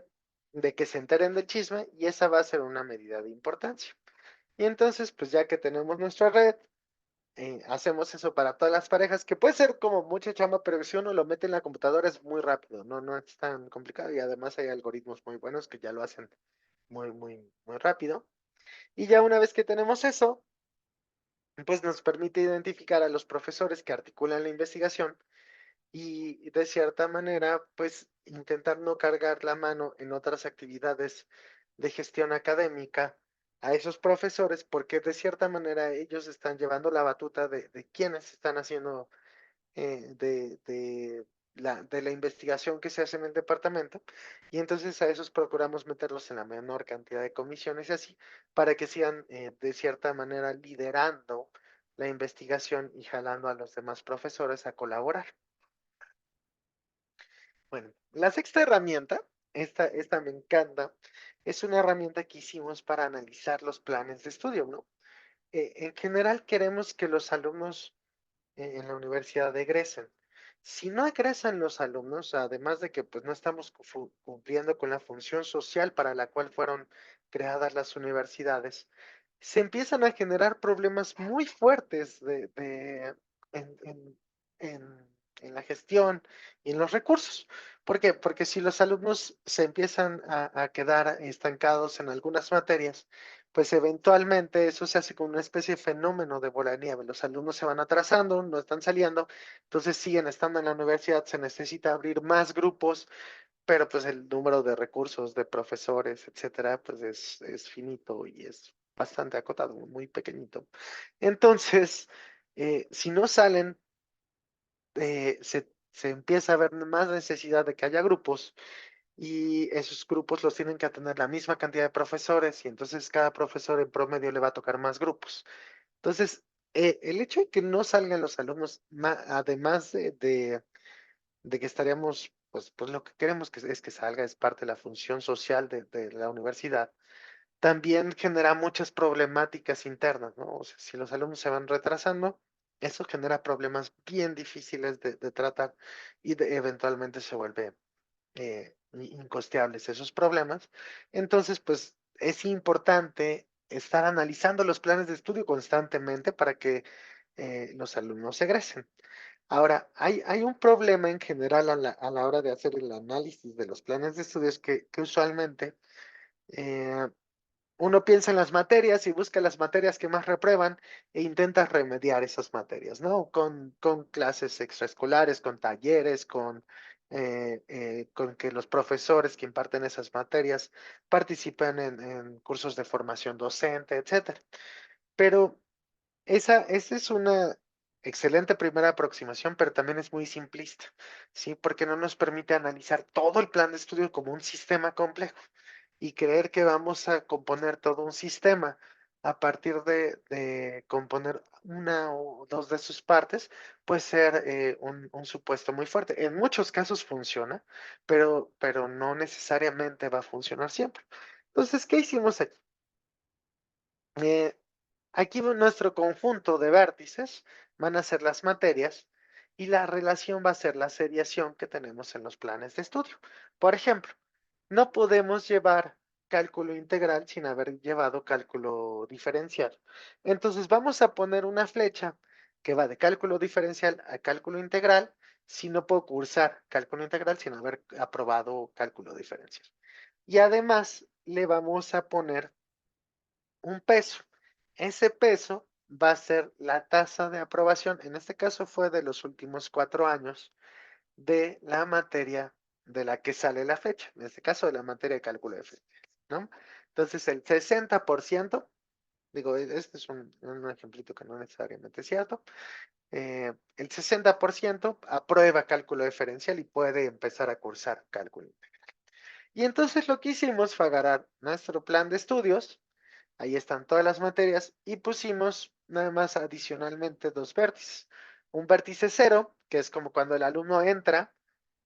Speaker 2: de que se enteren del chisme y esa va a ser una medida de importancia. Y entonces, pues ya que tenemos nuestra red, hacemos eso para todas las parejas, que puede ser como mucha chamba, pero si uno lo mete en la computadora es muy rápido, no es tan complicado y además hay algoritmos muy buenos que ya lo hacen muy rápido. Y ya una vez que tenemos eso, pues nos permite identificar a los profesores que articulan la investigación y de cierta manera, pues intentar no cargar la mano en otras actividades de gestión académica a esos profesores, porque de cierta manera ellos están llevando la batuta de quienes están haciendo de la investigación que se hace en el departamento, y entonces a esos procuramos meterlos en la menor cantidad de comisiones y así, para que sigan de cierta manera liderando la investigación y jalando a los demás profesores a colaborar. Bueno, la sexta herramienta esta me encanta. Es una herramienta que hicimos para analizar los planes de estudio, ¿no? En general queremos que los alumnos en la universidad egresen. Si no egresan los alumnos, además de que pues no estamos cumpliendo con la función social para la cual fueron creadas las universidades, se empiezan a generar problemas muy fuertes en, en- en- en la gestión y en los recursos. ¿Por qué? Porque si los alumnos se empiezan a quedar estancados en algunas materias, pues eventualmente eso se hace con una especie de fenómeno de bola de nieve. Los alumnos se van atrasando, no están saliendo, entonces siguen estando en la universidad, se necesita abrir más grupos, pero pues el número de recursos, de profesores, etcétera, pues es finito y es bastante acotado, muy pequeñito. Entonces, si no salen, se empieza a ver más necesidad de que haya grupos y esos grupos los tienen que atender la misma cantidad de profesores y entonces cada profesor en promedio le va a tocar más grupos. Entonces, el hecho de que no salgan los alumnos, además de que estaríamos, pues lo que queremos que es que salga, es parte de la función social de la universidad, también genera muchas problemáticas internas, ¿no? O sea, si los alumnos se van retrasando, eso genera problemas bien difíciles de tratar y eventualmente se vuelve incosteables esos problemas. Entonces, pues es importante estar analizando los planes de estudio constantemente para que los alumnos egresen. Ahora, hay un problema en general a la hora de hacer el análisis de los planes de estudios que usualmente eh, uno piensa en las materias y busca las materias que más reprueban e intenta remediar esas materias, ¿no? Con clases extraescolares, con talleres, con que los profesores que imparten esas materias participen en cursos de formación docente, etcétera. Pero esa es una excelente primera aproximación, pero también es muy simplista, ¿sí? Porque no nos permite analizar todo el plan de estudio como un sistema complejo y creer que vamos a componer todo un sistema a partir de componer una o dos de sus partes, puede ser un supuesto muy fuerte. En muchos casos funciona, pero no necesariamente va a funcionar siempre. Entonces, ¿qué hicimos aquí? Eh, Aquí nuestro conjunto de vértices van a ser las materias y la relación va a ser la seriación que tenemos en los planes de estudio. Por ejemplo, no podemos llevar cálculo integral sin haber llevado cálculo diferencial. Entonces vamos a poner una flecha que va de cálculo diferencial a cálculo integral si no puedo cursar cálculo integral sin haber aprobado cálculo diferencial. Y además le vamos a poner un peso. Ese peso va a ser la tasa de aprobación, en este caso fue de los últimos 4 años, de la materia de la que sale la fecha, en este caso de la materia de cálculo diferencial, ¿no? Entonces el 60%, digo, este es un ejemplito que no necesariamente es cierto, el 60% aprueba cálculo diferencial y puede empezar a cursar cálculo. Y entonces lo que hicimos fue agarrar nuestro plan de estudios. Ahí están todas las materias y pusimos nada más adicionalmente dos vértices. Un vértice cero, que es como cuando el alumno entra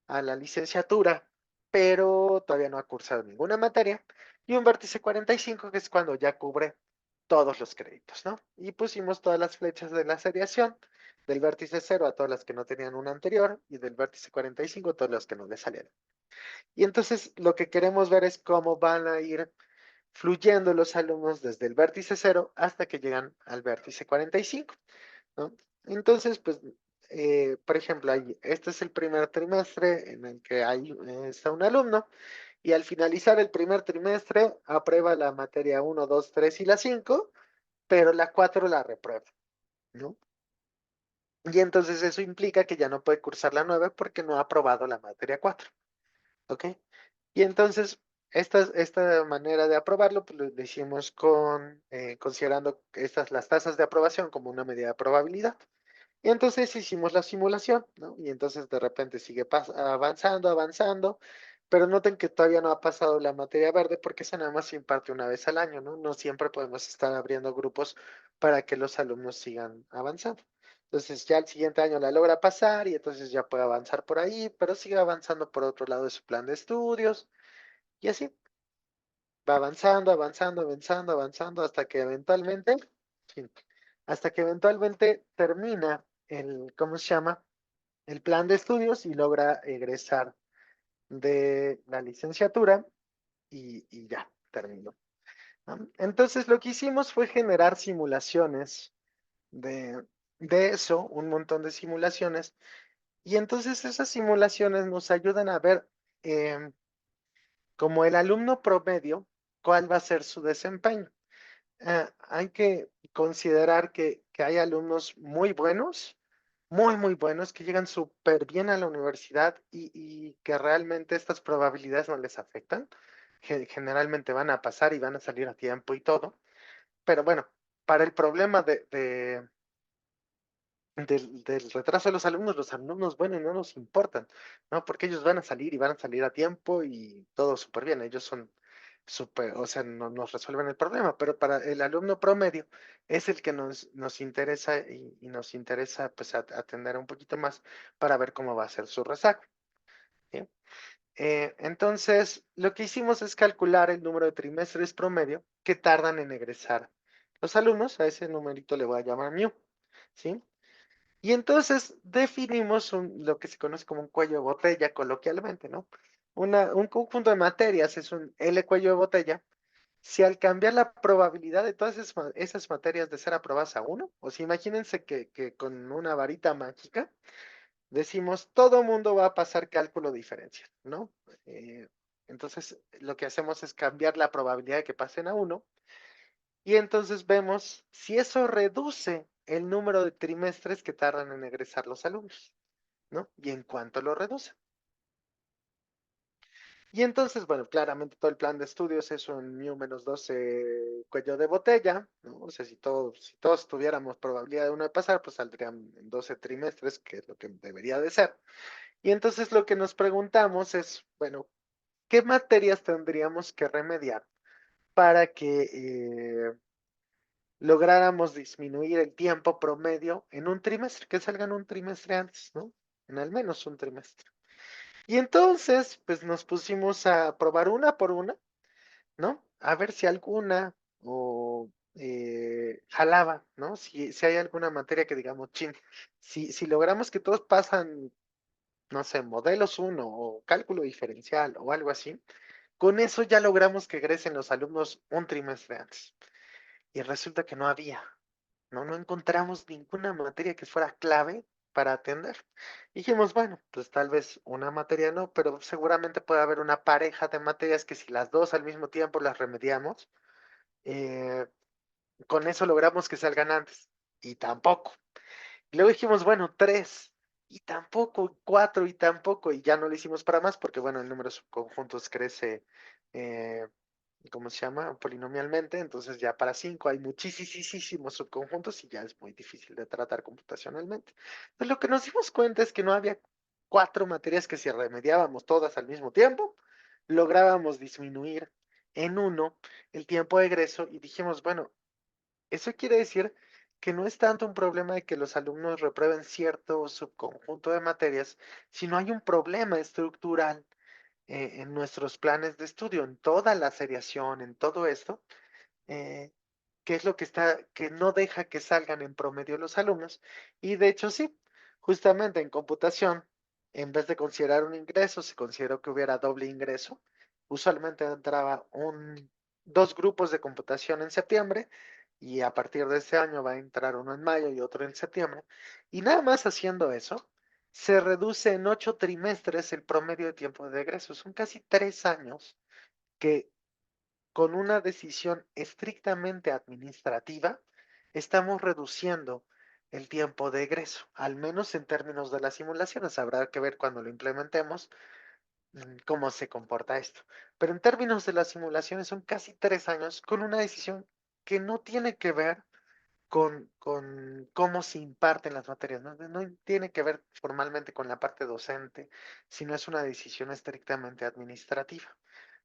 Speaker 2: a la licenciatura, pero todavía no ha cursado ninguna materia. Y un vértice 45, que es cuando ya cubre todos los créditos, ¿no? Y pusimos todas las flechas de la seriación, del vértice cero a todas las que no tenían una anterior, y del vértice 45 a todas las que no le salieron. Y entonces lo que queremos ver es cómo van a ir fluyendo los alumnos desde el vértice cero hasta que llegan al vértice 45, ¿no? Entonces, pues, por ejemplo, este es el primer trimestre en el que está un alumno y al finalizar el primer trimestre aprueba la materia uno, 2, 3 y la 5, pero la 4 la reprueba, ¿no? Y entonces eso implica que ya no puede cursar la 9 porque no ha aprobado la materia 4, ¿ok? Y entonces, esta manera de aprobarlo, pues lo hicimos considerando las tasas de aprobación como una medida de probabilidad. Y entonces hicimos la simulación, ¿no? Y entonces de repente sigue avanzando, avanzando, pero noten que todavía no ha pasado la materia verde porque esa nada más se imparte una vez al año, ¿no? No siempre podemos estar abriendo grupos para que los alumnos sigan avanzando. Entonces ya el siguiente año la logra pasar y entonces ya puede avanzar por ahí, pero sigue avanzando por otro lado de su plan de estudios Y así va avanzando, avanzando, avanzando, avanzando sí, hasta que eventualmente termina ¿cómo se llama? El plan de estudios y logra egresar de la licenciatura y ya, terminó, ¿no? Entonces lo que hicimos fue generar simulaciones de, de eso, un montón de simulaciones, y entonces esas simulaciones nos ayudan a ver em, como el alumno promedio, cuál va a ser su desempeño. Hay que considerar que hay alumnos muy buenos, muy, muy buenos, que llegan súper bien a la universidad y que realmente estas probabilidades no les afectan. Generalmente van a pasar y van a salir a tiempo y todo. Pero bueno, para el problema del retraso de los alumnos, bueno, no nos importan, ¿no? Porque ellos van a salir y van a salir a tiempo y todo súper bien. Ellos son súper, o sea, no nos resuelven el problema, pero para el alumno promedio es el que nos interesa y nos interesa pues atender un poquito más para ver cómo va a ser su rezago, ¿sí? Entonces, lo que hicimos es calcular el número de trimestres promedio que tardan en egresar los alumnos. A ese numerito le voy a llamar mu, ¿sí? Y entonces definimos lo que se conoce como un cuello de botella coloquialmente, ¿no? Un conjunto de materias es un L cuello de botella. Si al cambiar la probabilidad de todas esas materias de ser aprobadas a uno, o sea, imagínense que con una varita mágica decimos todo mundo va a pasar cálculo diferencial, ¿no? Eh, entonces lo que hacemos es cambiar la probabilidad de que pasen a uno y entonces vemos si eso reduce el número de trimestres que tardan en egresar los alumnos, ¿no? Y en cuánto lo reduce. Y entonces, bueno, claramente todo el plan de estudios es un mu-12 cuello de botella, ¿no? O sea, si todos tuviéramos probabilidad de uno de pasar, pues saldrían en 12 trimestres, que es lo que debería de ser. Y entonces lo que nos preguntamos es, bueno, ¿qué materias tendríamos que remediar para que lográramos disminuir el tiempo promedio en un trimestre, que salgan un trimestre antes, ¿no? En al menos un trimestre. Y entonces, pues nos pusimos a probar una por una, ¿no? A ver si alguna o jalaba, ¿no? Si hay alguna materia que digamos, chin, si logramos que todos pasan, no sé, modelos uno o cálculo diferencial o algo así, con eso ya logramos que egresen los alumnos un trimestre antes. Y resulta que no había. No encontramos ninguna materia que fuera clave para atender. Dijimos, bueno, pues tal vez una materia no, pero seguramente puede haber una pareja de materias que si las dos al mismo tiempo las remediamos, eh, con eso logramos que salgan antes. Y tampoco. Y luego dijimos, bueno, tres. Y tampoco, cuatro y tampoco. Y ya no lo hicimos para más porque, bueno, el número de subconjuntos crece eh, ¿cómo se llama? Polinomialmente, entonces ya para 5 hay muchísimos subconjuntos y ya es muy difícil de tratar computacionalmente. Entonces lo que nos dimos cuenta es que no había cuatro materias que si remediábamos todas al mismo tiempo, lográbamos disminuir en uno el tiempo de egreso y dijimos, bueno, eso quiere decir que no es tanto un problema de que los alumnos reprueben cierto subconjunto de materias, sino hay un problema estructural en nuestros planes de estudio, en toda la seriación, en todo esto, eh, que es lo que no deja que salgan en promedio los alumnos. Y de hecho, sí, justamente en computación, en vez de considerar un ingreso, se consideró que hubiera doble ingreso. Usualmente entraba dos grupos de computación en septiembre y a partir de ese año va a entrar uno en mayo y otro en septiembre. Y nada más haciendo eso, se reduce en 8 trimestres el promedio de tiempo de egreso. Son casi 3 años que con una decisión estrictamente administrativa, estamos reduciendo el tiempo de egreso, al menos en términos de las simulaciones. Habrá que ver cuando lo implementemos cómo se comporta esto. Pero en términos de las simulaciones son casi 3 años con una decisión que no tiene que ver con cómo se imparten las materias, no tiene que ver formalmente con la parte docente, sino es una decisión estrictamente administrativa,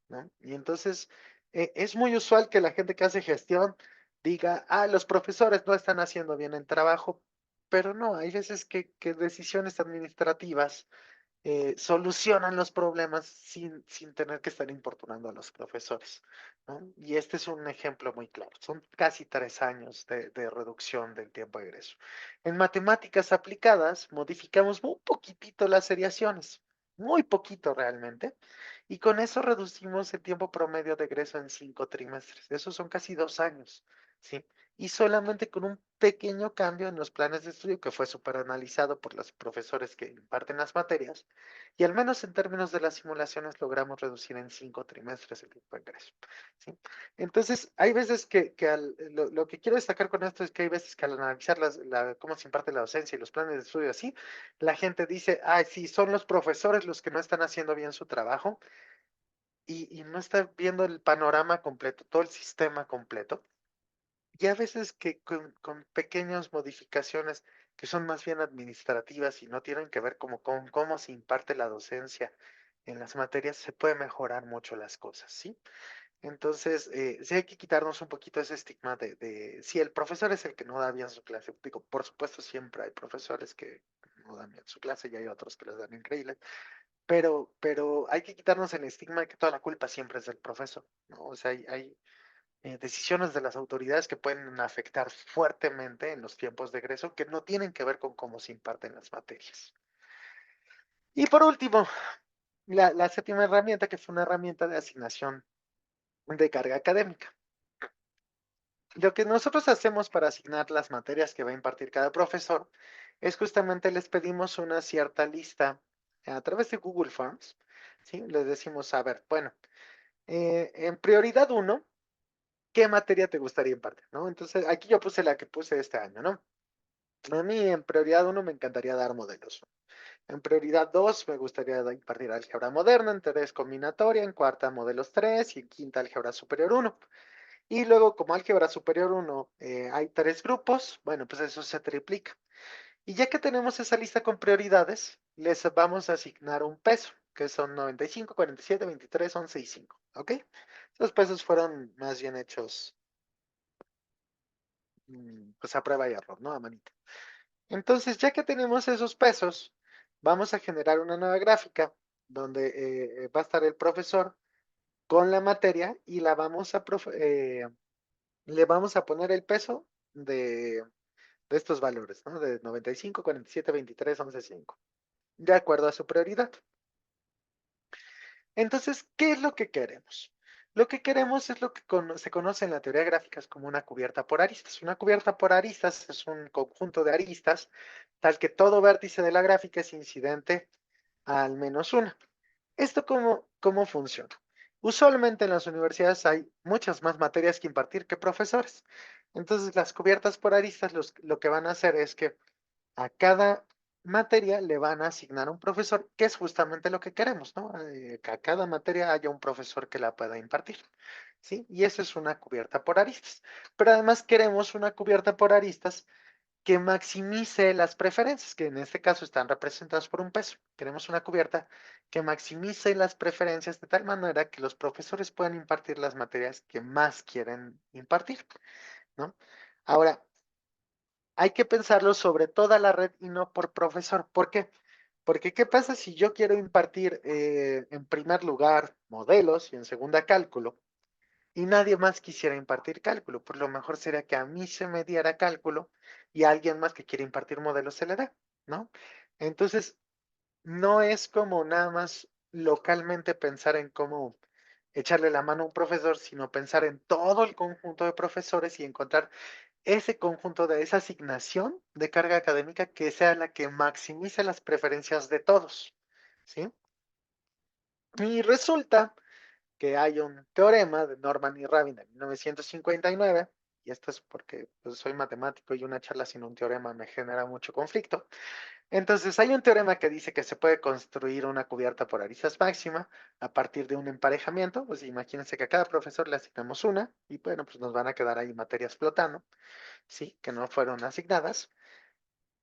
Speaker 2: ¿no? Y entonces es muy usual que la gente que hace gestión diga, los profesores no están haciendo bien el trabajo, pero no, hay veces que decisiones administrativas solucionan los problemas sin tener que estar importunando a los profesores, ¿no? Y este es un ejemplo muy claro. Son casi 3 años de reducción del tiempo de egreso. En matemáticas aplicadas, modificamos muy poquitito las seriaciones, muy poquito realmente, y con eso reducimos el tiempo promedio de egreso en 5 trimestres. Esos son casi 2 años, ¿sí? Y solamente con un pequeño cambio en los planes de estudio que fue superanalizado por los profesores que imparten las materias, y al menos en términos de las simulaciones logramos reducir en 5 trimestres el tiempo de ingreso, ¿sí? Entonces, hay veces lo que quiero destacar con esto es que hay veces que al analizar cómo se imparte la docencia y los planes de estudio así, la gente dice, ay, sí, son los profesores los que no están haciendo bien su trabajo y no está viendo el panorama completo, todo el sistema completo. Y a veces que con pequeñas modificaciones que son más bien administrativas y no tienen que ver como con cómo se imparte la docencia en las materias, se puede mejorar mucho las cosas, ¿sí? Entonces, sí hay que quitarnos un poquito ese estigma de si el profesor es el que no da bien su clase. Digo, por supuesto, siempre hay profesores que no dan bien su clase y hay otros que les dan increíble, pero hay que quitarnos el estigma de que toda la culpa siempre es del profesor, ¿no? O sea, hay decisiones de las autoridades que pueden afectar fuertemente en los tiempos de egreso que no tienen que ver con cómo se imparten las materias. Y por último, la séptima herramienta, que fue una herramienta de asignación de carga académica. Lo que nosotros hacemos para asignar las materias que va a impartir cada profesor es justamente les pedimos una cierta lista a través de Google Forms, ¿sí? Les decimos, a ver, bueno, en prioridad uno, ¿qué materia te gustaría impartir, no? Entonces, aquí yo puse la que puse este año, ¿no? A mí en prioridad uno me encantaría dar modelos. En prioridad 2 me gustaría impartir álgebra moderna, en 3 combinatoria, en cuarta modelos 3 y en quinta álgebra superior 1. Y luego como álgebra superior 1 hay 3 grupos, bueno, pues eso se triplica. Y ya que tenemos esa lista con prioridades, les vamos a asignar un peso, que son 95, 47, 23, 11 y 5, ¿ok? Esos pesos fueron más bien hechos pues a prueba y error, ¿no? A manita. Entonces, ya que tenemos esos pesos, vamos a generar una nueva gráfica donde va a estar el profesor con la materia y le vamos a poner el peso de estos valores, ¿no? De 95, 47, 23, 11, 5, de acuerdo a su prioridad. Entonces, ¿qué es lo que queremos? Lo que queremos es lo que se conoce en la teoría de gráficas como una cubierta por aristas. Una cubierta por aristas es un conjunto de aristas tal que todo vértice de la gráfica es incidente a al menos una. ¿Esto cómo funciona? Usualmente en las universidades hay muchas más materias que impartir que profesores. Entonces, las cubiertas por aristas lo que van a hacer es que a cada materia le van a asignar un profesor, que es justamente lo que queremos, ¿no? Que a cada materia haya un profesor que la pueda impartir, ¿sí? Y eso es una cubierta por aristas. Pero además queremos una cubierta por aristas que maximice las preferencias, que en este caso están representadas por un peso. Queremos una cubierta que maximice las preferencias de tal manera que los profesores puedan impartir las materias que más quieren impartir, ¿no? Ahora, hay que pensarlo sobre toda la red y no por profesor. ¿Por qué? Porque ¿qué pasa si yo quiero impartir en primer lugar modelos y en segunda cálculo y nadie más quisiera impartir cálculo? Pues lo mejor sería que a mí se me diera cálculo y a alguien más que quiere impartir modelos se le da, ¿no? Entonces, no es como nada más localmente pensar en cómo echarle la mano a un profesor, sino pensar en todo el conjunto de profesores y encontrar ese conjunto de esa asignación de carga académica que sea la que maximice las preferencias de todos, ¿sí? Y resulta que hay un teorema de Norman y Rabin de 1959, y esto es porque pues, soy matemático y una charla sin un teorema me genera mucho conflicto. Entonces, hay un teorema que dice que se puede construir una cubierta por aristas máxima a partir de un emparejamiento. Pues imagínense que a cada profesor le asignamos una, y bueno, pues nos van a quedar ahí materias flotando, ¿sí? Que no fueron asignadas.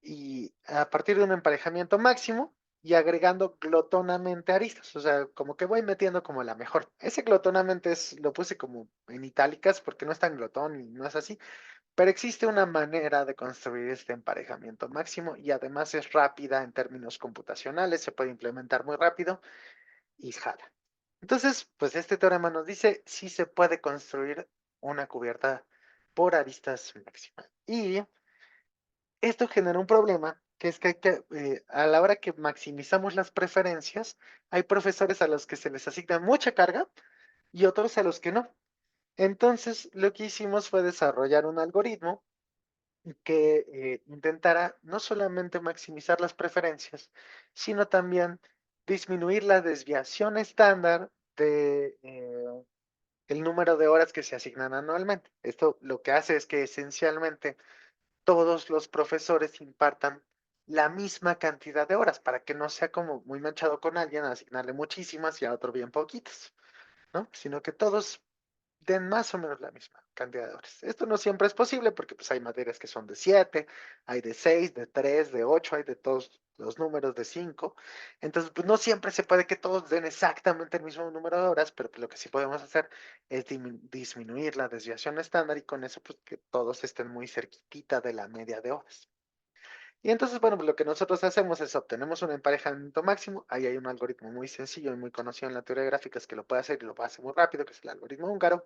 Speaker 2: Y a partir de un emparejamiento máximo y agregando glotonamente aristas, o sea, como que voy metiendo como la mejor. Ese glotonamente lo puse como en itálicas porque no es tan glotón y no es así, Pero existe una manera de construir este emparejamiento máximo y además es rápida en términos computacionales, se puede implementar muy rápido y jala. Entonces, pues este teorema nos dice si se puede construir una cubierta por aristas máxima. Y esto genera un problema, que es que, a la hora que maximizamos las preferencias, hay profesores a los que se les asigna mucha carga y otros a los que no. Entonces, lo que hicimos fue desarrollar un algoritmo que intentara no solamente maximizar las preferencias, sino también disminuir la desviación estándar de el número de horas que se asignan anualmente. Esto lo que hace es que esencialmente todos los profesores impartan la misma cantidad de horas para que no sea como muy manchado con alguien, asignarle muchísimas y a otro bien poquitas, ¿no? Sino que todos den más o menos la misma cantidad de horas. Esto no siempre es posible porque pues hay materias que son de 7, hay de 6, de 3, de 8, hay de todos los números de 5. Entonces, pues no siempre se puede que todos den exactamente el mismo número de horas, pero pues, lo que sí podemos hacer es disminuir la desviación estándar y con eso pues que todos estén muy cerquitita de la media de horas. Y entonces, bueno, pues lo que nosotros hacemos es obtenemos un emparejamiento máximo. Ahí hay un algoritmo muy sencillo y muy conocido en la teoría de gráficas que lo puede hacer y lo hace muy rápido, que es el algoritmo húngaro.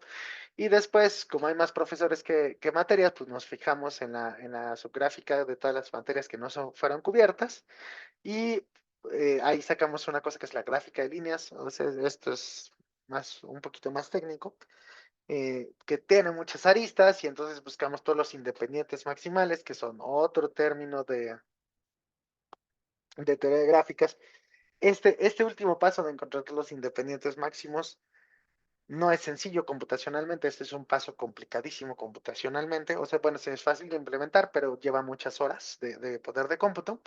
Speaker 2: Y después, como hay más profesores que materias, pues nos fijamos en la subgráfica de todas las materias que no fueron cubiertas y ahí sacamos una cosa que es la gráfica de líneas. O sea, esto es un poquito más técnico, que tiene muchas aristas y entonces buscamos todos los independientes maximales, que son otro término de teoría de gráficas. Este último paso de encontrar los independientes máximos no es sencillo computacionalmente, este es un paso complicadísimo computacionalmente, o sea, bueno, sí es fácil de implementar, pero lleva muchas horas de poder de cómputo.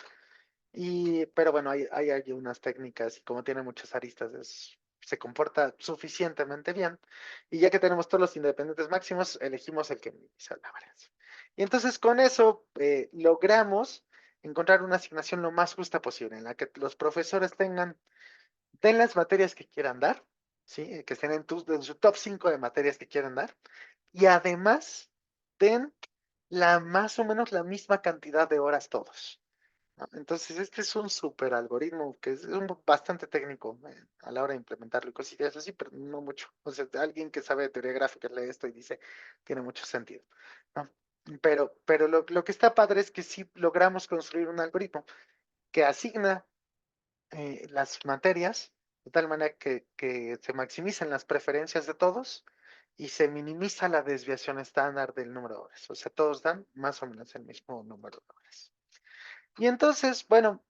Speaker 2: Pero bueno, hay unas técnicas y como tiene muchas aristas, se comporta suficientemente bien. Y ya que tenemos todos los independientes máximos, elegimos el que minimiza la varianza. Y entonces con eso logramos encontrar una asignación lo más justa posible, en la que los profesores den las materias que quieran dar, ¿sí? Que estén en su top 5 de materias que quieran dar, y además den más o menos la misma cantidad de horas todos, ¿no? Entonces, este es un súper algoritmo que es bastante técnico a la hora de implementarlo y cosillas así, pero no mucho. O sea, alguien que sabe de teoría gráfica lee esto y dice, tiene mucho sentido, ¿no? Pero lo que está padre es que sí logramos construir un algoritmo que asigna las materias de tal manera que se maximizan las preferencias de todos y se minimiza la desviación estándar del número de horas. O sea, todos dan más o menos el mismo número de horas. Y entonces, bueno,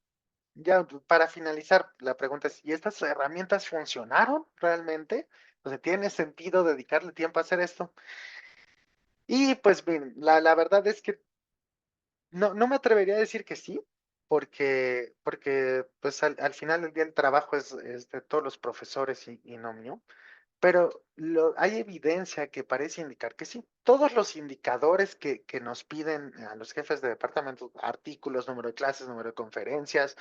Speaker 2: ya para finalizar, la pregunta es, ¿y estas herramientas funcionaron realmente? O sea, ¿tiene sentido dedicarle tiempo a hacer esto? Y pues bien, la verdad es que no me atrevería a decir que sí, porque pues al final del día el trabajo es de todos los profesores y no mío, pero hay evidencia que parece indicar que sí. Todos los indicadores que nos piden a los jefes de departamento, artículos, número de clases, número de conferencias,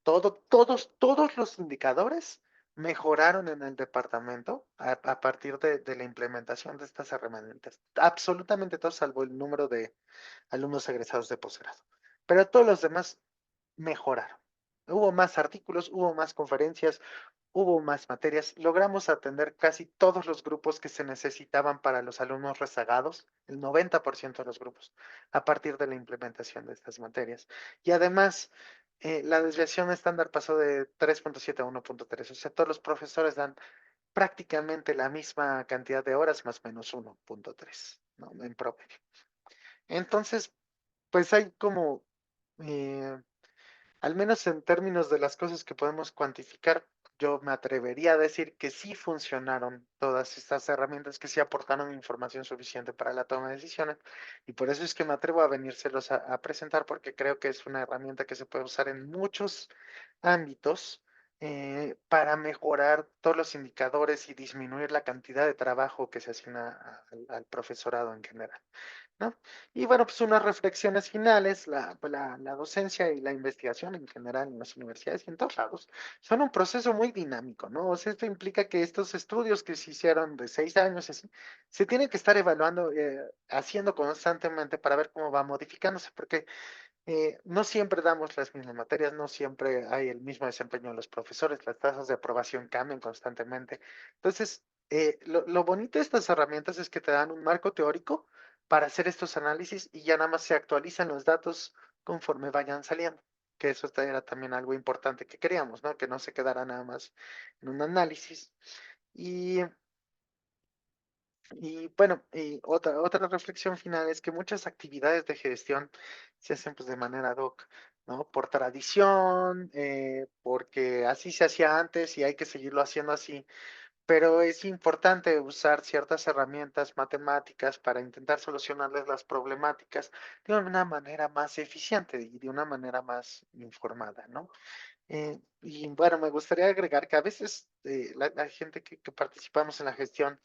Speaker 2: todos los indicadores mejoraron en el departamento a partir de la implementación de estas herramientas. Absolutamente todos, salvo el número de alumnos egresados de posgrado. Pero todos los demás mejoraron. Hubo más artículos, hubo más conferencias, hubo más materias. Logramos atender casi todos los grupos que se necesitaban para los alumnos rezagados, el 90% de los grupos, a partir de la implementación de estas materias. Y además, la desviación estándar pasó de 3.7 a 1.3. O sea, todos los profesores dan prácticamente la misma cantidad de horas más menos 1.3, ¿no? En promedio. Entonces, pues hay como, eh, al menos en términos de las cosas que podemos cuantificar, yo me atrevería a decir que sí funcionaron todas estas herramientas, que sí aportaron información suficiente para la toma de decisiones, y por eso es que me atrevo a venírselos a presentar, porque creo que es una herramienta que se puede usar en muchos ámbitos para mejorar todos los indicadores y disminuir la cantidad de trabajo que se asigna al profesorado en general. ¿no? Y bueno, pues unas reflexiones finales, la docencia y la investigación en general en las universidades y en todos lados son un proceso muy dinámico, ¿no? O sea, esto implica que estos estudios que se hicieron de 6 años, y así, se tienen que estar evaluando, haciendo constantemente para ver cómo va modificándose, porque no siempre damos las mismas materias, no siempre hay el mismo desempeño de los profesores, las tasas de aprobación cambian constantemente. Entonces, lo bonito de estas herramientas es que te dan un marco teórico para hacer estos análisis y ya nada más se actualizan los datos conforme vayan saliendo, que eso era también algo importante que queríamos, ¿no? Que no se quedara nada más en un análisis. Y bueno, y otra reflexión final es que muchas actividades de gestión se hacen pues de manera ad hoc, ¿no? Por tradición, porque así se hacía antes y hay que seguirlo haciendo así, pero es importante usar ciertas herramientas matemáticas para intentar solucionarles las problemáticas de una manera más eficiente y de una manera más informada, ¿no? Y bueno, me gustaría agregar que a veces la gente que participamos en la gestión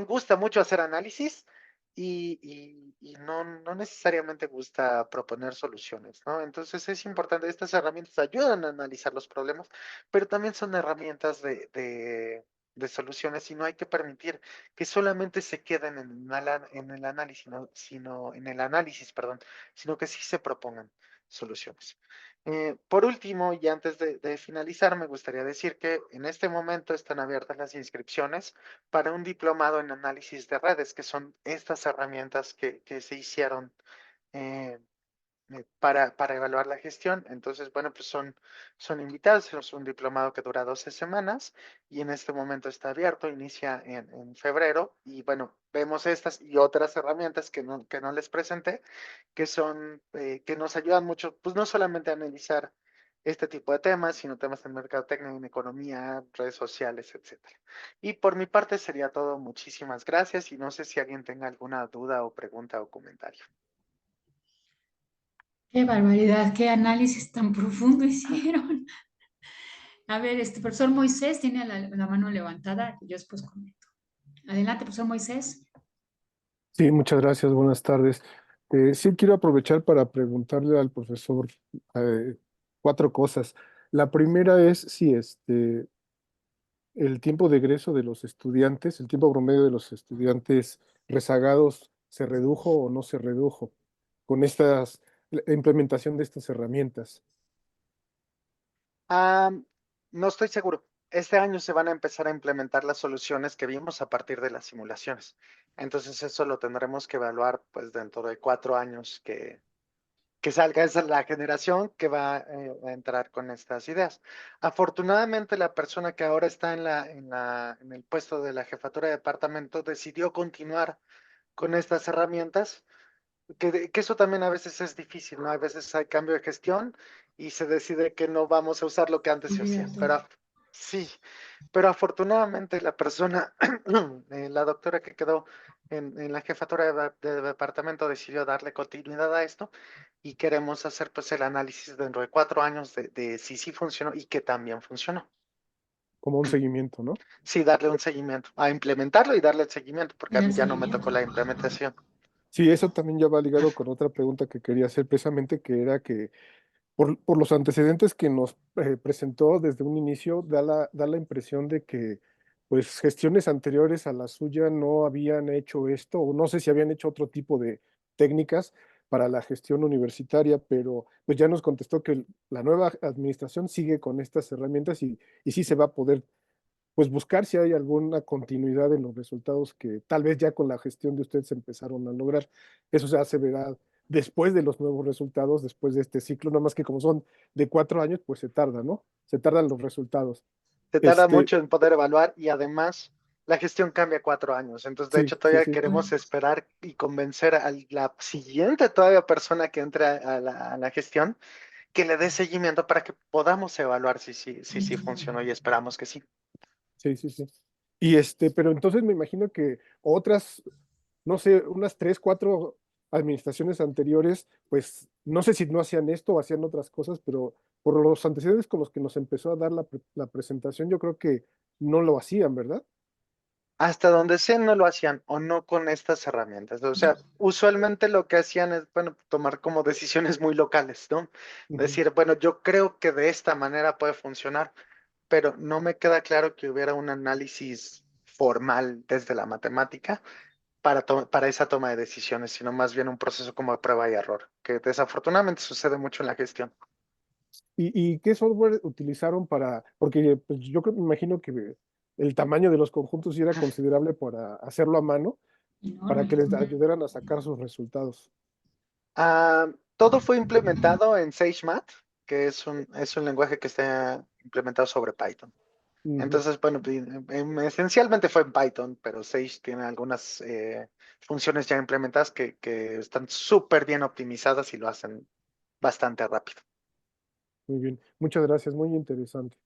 Speaker 2: gusta mucho hacer análisis y no necesariamente gusta proponer soluciones, ¿no? Entonces es importante, estas herramientas ayudan a analizar los problemas, pero también son herramientas de soluciones y no hay que permitir que solamente se queden en el análisis, sino en el análisis, perdón, sino que sí se propongan soluciones. Por último, y antes de finalizar, me gustaría decir que en este momento están abiertas las inscripciones para un diplomado en análisis de redes, que son estas herramientas que se hicieron eh, para evaluar la gestión. Entonces, bueno, pues son invitados, es un diplomado que dura 12 semanas y en este momento está abierto, inicia en febrero y bueno, vemos estas y otras herramientas que no les presenté, que son, que nos ayudan mucho, pues no solamente a analizar este tipo de temas, sino temas en mercadotecnia, en economía, redes sociales, etcétera. Y por mi parte sería todo. Muchísimas gracias y no sé si alguien tenga alguna duda o pregunta o comentario.
Speaker 1: Qué barbaridad, qué análisis tan profundo hicieron. A ver, profesor Moisés tiene la mano levantada, yo después comento. Adelante, profesor Moisés.
Speaker 3: Sí, muchas gracias, buenas tardes. Sí, quiero aprovechar para preguntarle al profesor eh, cuatro cosas. La primera es si el tiempo de egreso de los estudiantes, el tiempo promedio de los estudiantes rezagados, ¿se redujo o no se redujo con la implementación de estas herramientas?
Speaker 2: Ah, no estoy seguro. Este año se van a empezar a implementar las soluciones que vimos a partir de las simulaciones. Entonces eso lo tendremos que evaluar pues dentro de 4 años que salga esa la generación que va a entrar con estas ideas. Afortunadamente la persona que ahora está en el puesto de la jefatura de departamento decidió continuar con estas herramientas que eso también a veces es difícil, ¿no? A veces hay cambio de gestión y se decide que no vamos a usar lo que antes se hacía.
Speaker 1: Olvídate.
Speaker 2: Pero sí, pero afortunadamente la persona, la doctora que quedó en la jefatura de departamento decidió darle continuidad a esto y queremos hacer pues el análisis dentro de 4 años de si sí funcionó y que también funcionó.
Speaker 3: Como un seguimiento, ¿no?
Speaker 2: Sí, darle un seguimiento, a implementarlo y darle el seguimiento, porque
Speaker 1: Y
Speaker 2: a
Speaker 1: dar
Speaker 2: mí ya no me tocó
Speaker 1: seguimiento.
Speaker 2: la implementación.
Speaker 3: Sí, eso también ya va ligado con otra pregunta que quería hacer precisamente, que era que por los antecedentes que nos presentó desde un inicio, da la impresión de que pues gestiones anteriores a la suya no habían hecho esto, o no sé si habían hecho otro tipo de técnicas para la gestión universitaria, pero pues ya nos contestó que la nueva administración sigue con estas herramientas y sí se va a poder pues buscar si hay alguna continuidad en los resultados que tal vez ya con la gestión de ustedes empezaron a lograr. Eso ya se verá después de los nuevos resultados, después de este ciclo, nada más que como son de 4 años, pues se tarda, ¿no? Se tardan los resultados.
Speaker 2: Se tarda
Speaker 3: Este,
Speaker 2: mucho en poder evaluar y además la gestión cambia 4 años. Entonces, de
Speaker 3: sí,
Speaker 2: hecho,
Speaker 3: sí,
Speaker 2: todavía
Speaker 3: sí,
Speaker 2: queremos esperar y convencer a la siguiente todavía persona que entre a la gestión que le dé seguimiento para que podamos evaluar si funcionó y esperamos que sí.
Speaker 3: sí, sí, sí. Pero entonces me imagino que otras, no sé, unas 3, 4 administraciones anteriores, pues no sé si no hacían esto o hacían otras cosas, pero por los antecedentes con los que nos empezó a dar la presentación, yo creo que no lo hacían, ¿verdad?
Speaker 2: hasta donde sé no lo hacían o no con estas herramientas. O sea, usualmente lo que hacían es, bueno, tomar como decisiones muy locales, ¿no?
Speaker 3: Ujú.
Speaker 2: Decir, bueno, yo creo que de esta manera puede funcionar, pero no me queda claro que hubiera un análisis formal desde la matemática para esa toma de decisiones, sino más bien un proceso como de prueba y error, que desafortunadamente sucede mucho en la gestión.
Speaker 3: ¿Y qué software utilizaron para, porque pues, yo creo, me imagino que el tamaño de los conjuntos sí era considerable para hacerlo a mano, para que
Speaker 1: Enorme.
Speaker 3: les
Speaker 1: Ujú.
Speaker 3: ayudaran a sacar sus resultados?
Speaker 2: Todo fue implementado en SageMath, que es un lenguaje que está implementado sobre Python.
Speaker 3: Ujú.
Speaker 2: Entonces, bueno, esencialmente fue en Python, pero Sage tiene algunas funciones ya implementadas que están súper bien optimizadas y lo hacen bastante rápido.
Speaker 3: Muy bien, muchas gracias, muy interesante.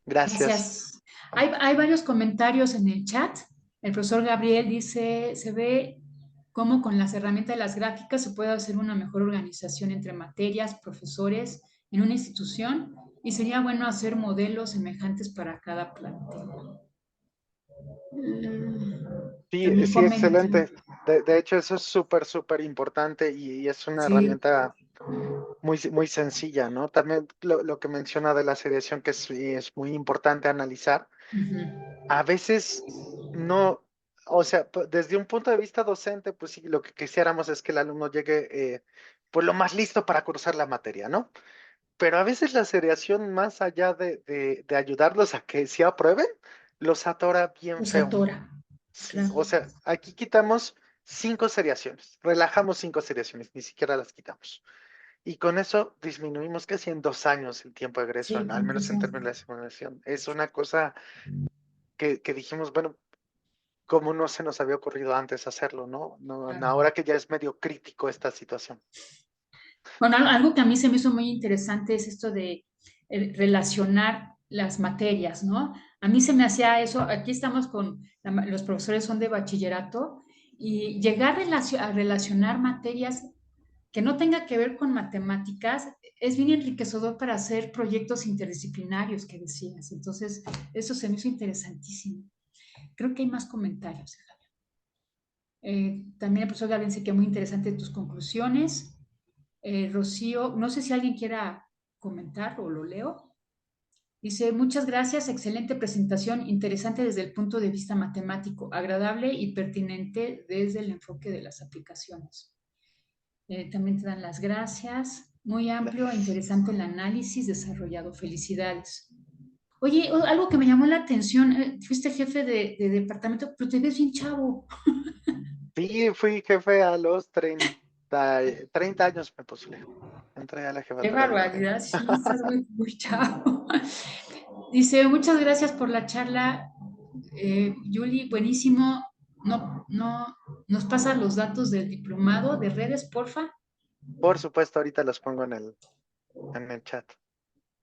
Speaker 2: Gracias.
Speaker 1: Gracias. Hay varios comentarios en el chat. El profesor Gabriel dice, se ve cómo con las herramientas de las gráficas se puede hacer una mejor organización entre materias, profesores en una institución y sería bueno hacer modelos semejantes para cada plantel.
Speaker 2: Sí,
Speaker 1: También
Speaker 2: sí,
Speaker 1: comentan.
Speaker 2: excelente. De hecho, eso es súper, súper importante y es una
Speaker 1: Sí.
Speaker 2: herramienta muy sencilla, ¿no? También lo que menciona de la seriación, que sí es muy importante analizar.
Speaker 1: Ujú.
Speaker 2: A veces no, o sea, desde un punto de vista docente, pues sí, lo que quisiéramos es que el alumno llegue, pues lo más listo para cursar la materia, ¿no? Pero a veces la seriación, más allá de ayudarlos a que sí aprueben, los atora bien
Speaker 1: Los
Speaker 2: feo.
Speaker 1: atora.
Speaker 2: Sí,
Speaker 1: Claro.
Speaker 2: o sea, aquí quitamos 5 seriaciones, relajamos 5 seriaciones, ni siquiera las quitamos. Y con eso disminuimos casi en 2 años el tiempo de egreso,
Speaker 1: Sí,
Speaker 2: al menos en
Speaker 1: conclusión.
Speaker 2: términos de la simulación. Es una cosa que dijimos, bueno, ¿cómo no se nos había ocurrido antes hacerlo, no? No, ahora que ya es medio crítico esta situación.
Speaker 1: Bueno, algo que a mí se me hizo muy interesante es esto de relacionar las materias, ¿no? A mí se me hacía eso, aquí estamos con, los profesores son de bachillerato, y llegar a relacionar materias que no tenga que ver con matemáticas es bien enriquecedor para hacer proyectos interdisciplinarios que decías. Entonces, eso se me hizo interesantísimo. Creo que hay más comentarios. También el profesor Gavin dice que muy interesante tus conclusiones. Rocío, no sé si alguien quiera comentar o lo leo. Dice, muchas gracias, excelente presentación, interesante desde el punto de vista matemático, agradable y pertinente desde el enfoque de las aplicaciones. También te dan las gracias. Muy amplio e
Speaker 2: Gracias.
Speaker 1: interesante el análisis desarrollado. Felicidades. Oye, algo que me llamó la atención, fuiste jefe de departamento, pero te ves bien chavo.
Speaker 2: Sí, fui jefe a los 30 años me postulé. Entré a la
Speaker 1: Qué
Speaker 2: jefatura de tareas.
Speaker 1: barbaridad, sí, estás muy chavo. Dice, muchas gracias por la charla, Yuli, buenísimo. No, nos pasan los datos del diplomado de redes, porfa.
Speaker 2: Por supuesto, ahorita los pongo en el chat.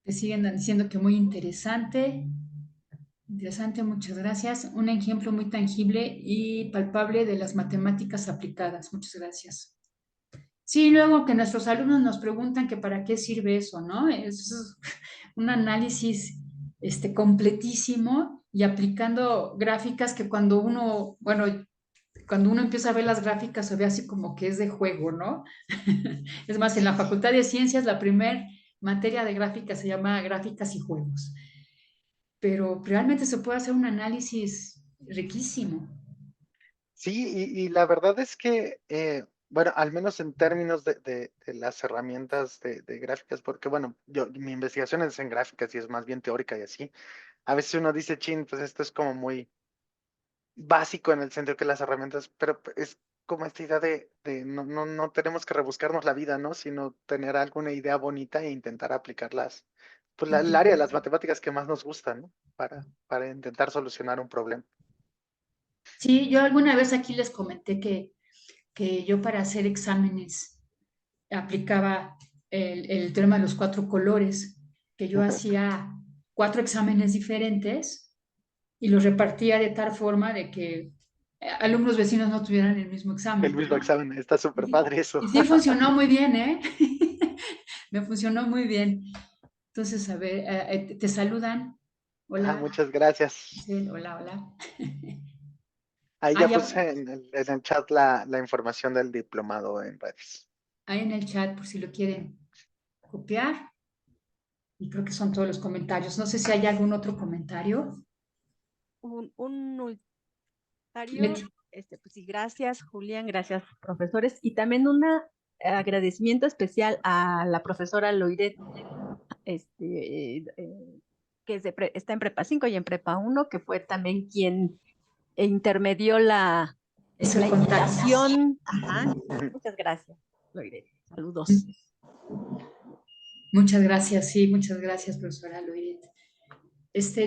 Speaker 1: Te siguen diciendo que muy interesante. Interesante, muchas gracias. Un ejemplo muy tangible y palpable de las matemáticas aplicadas. Muchas gracias. Sí, luego que nuestros alumnos nos preguntan que para qué sirve eso, ¿no? Es un análisis completísimo y aplicando gráficas que cuando uno, bueno, cuando uno empieza a ver las gráficas se ve así como que es de juego, ¿no? Es más, en la Facultad de Ciencias la primer materia de gráficas se llama gráficas y juegos, pero realmente se puede hacer un análisis riquísimo.
Speaker 2: Sí, y la verdad es que, bueno, al menos en términos de las herramientas de gráficas, porque bueno, mi investigación es en gráficas y es más bien teórica y así. A veces uno dice, chin, pues esto es como muy básico en el sentido que las herramientas, pero es como esta idea de no tenemos que rebuscarnos la vida, ¿no? Sino tener alguna idea bonita e intentar aplicarlas, pues el área de las matemáticas que más nos gusta, ¿no? Para intentar solucionar un problema.
Speaker 1: Sí, yo alguna vez aquí les comenté que yo para hacer exámenes aplicaba el teorema de los cuatro colores, que yo hacía 4 exámenes diferentes y los repartía de tal forma de que alumnos vecinos no tuvieran el mismo
Speaker 2: El
Speaker 1: examen,
Speaker 2: mismo
Speaker 1: ¿no?
Speaker 2: examen, está súper padre eso.
Speaker 1: Y sí funcionó muy bien, ¿eh? Me funcionó muy bien. Entonces, a ver, te saludan.
Speaker 2: Ah,
Speaker 1: Hola,
Speaker 2: muchas gracias.
Speaker 1: Giselle, hola, hola.
Speaker 2: Ahí
Speaker 1: Ah,
Speaker 2: ya
Speaker 1: ya,
Speaker 2: puse en el chat la información del diplomado en redes.
Speaker 1: ahí en el chat por si lo quieren copiar. Y creo que son todos los comentarios. No sé si hay algún otro comentario.
Speaker 4: Un comentario,
Speaker 1: Leti.
Speaker 4: pues sí, gracias Julián, gracias profesores, y también un agradecimiento especial a la profesora Loiret, que está en Prepa 5 y en Prepa 1, que fue también quien intermedió la
Speaker 1: Es el contacto.
Speaker 4: invitación. Ajá, muchas gracias, Loiret. Saludos.
Speaker 1: Muchas gracias, sí, muchas gracias, profesora Loiret.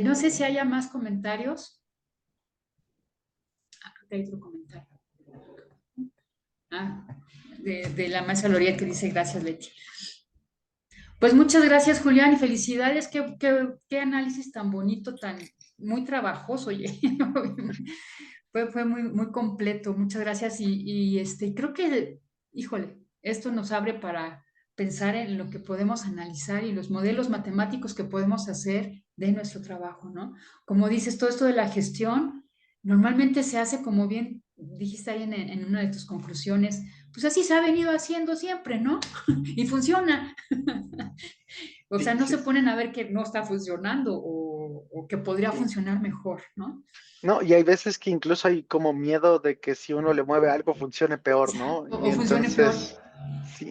Speaker 1: No sé si haya más comentarios. Creo que hay otro comentario. De la maestra Loiret que dice gracias, Leti. Pues muchas gracias, Julián, y felicidades. Qué análisis tan bonito, muy trabajoso, oye. Fue muy completo. Muchas gracias. Creo que, híjole, esto nos abre para pensar en lo que podemos analizar y los modelos matemáticos que podemos hacer de nuestro trabajo, ¿no? Como dices, todo esto de la gestión normalmente se hace como bien dijiste ahí en una de tus conclusiones, pues así se ha venido haciendo siempre, ¿no? Y funciona. O sea, no se ponen a ver que no está funcionando o que podría
Speaker 2: Sí.
Speaker 1: funcionar mejor, ¿no?
Speaker 2: No, y hay veces que incluso hay como miedo de que si uno le mueve algo funcione peor, ¿no? Y
Speaker 1: O funcione peor.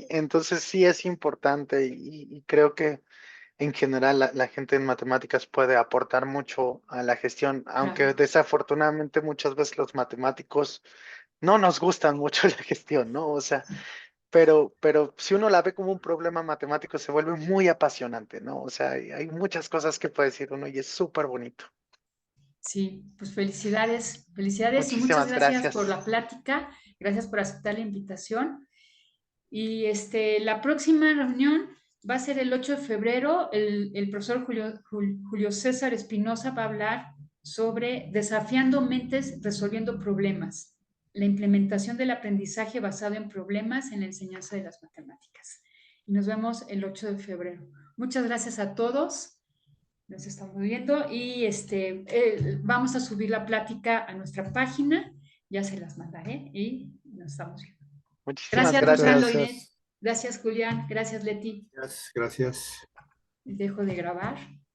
Speaker 2: entonces sí es importante y creo que en general la gente en matemáticas puede aportar mucho a la gestión, aunque
Speaker 1: Claro.
Speaker 2: desafortunadamente muchas veces los matemáticos no nos gustan mucho la gestión, ¿no? O sea, pero si uno la ve como un problema matemático se vuelve muy apasionante, ¿no? O sea, hay muchas cosas que puede decir uno y es súper bonito.
Speaker 1: Sí, pues felicidades y muchas
Speaker 2: Muchísimas
Speaker 1: gracias por
Speaker 2: gracias.
Speaker 1: la plática, gracias por aceptar la invitación. Y la próxima reunión va a ser el 8 de febrero. El profesor Julio César Espinosa va a hablar sobre desafiando mentes, resolviendo problemas, la implementación del aprendizaje basado en problemas en la enseñanza de las matemáticas. Y nos vemos el 8 de febrero. Muchas gracias a todos. Nos estamos viendo y vamos a subir la plática a nuestra página. Ya se las mandaré y nos estamos viendo.
Speaker 2: Muchísimas
Speaker 1: Gracias,
Speaker 3: Muchas
Speaker 1: profesora
Speaker 2: gracias.
Speaker 1: Loiret.
Speaker 3: gracias.
Speaker 1: Gracias, Julián. Gracias, Leti.
Speaker 5: Gracias.
Speaker 1: Dejo de grabar.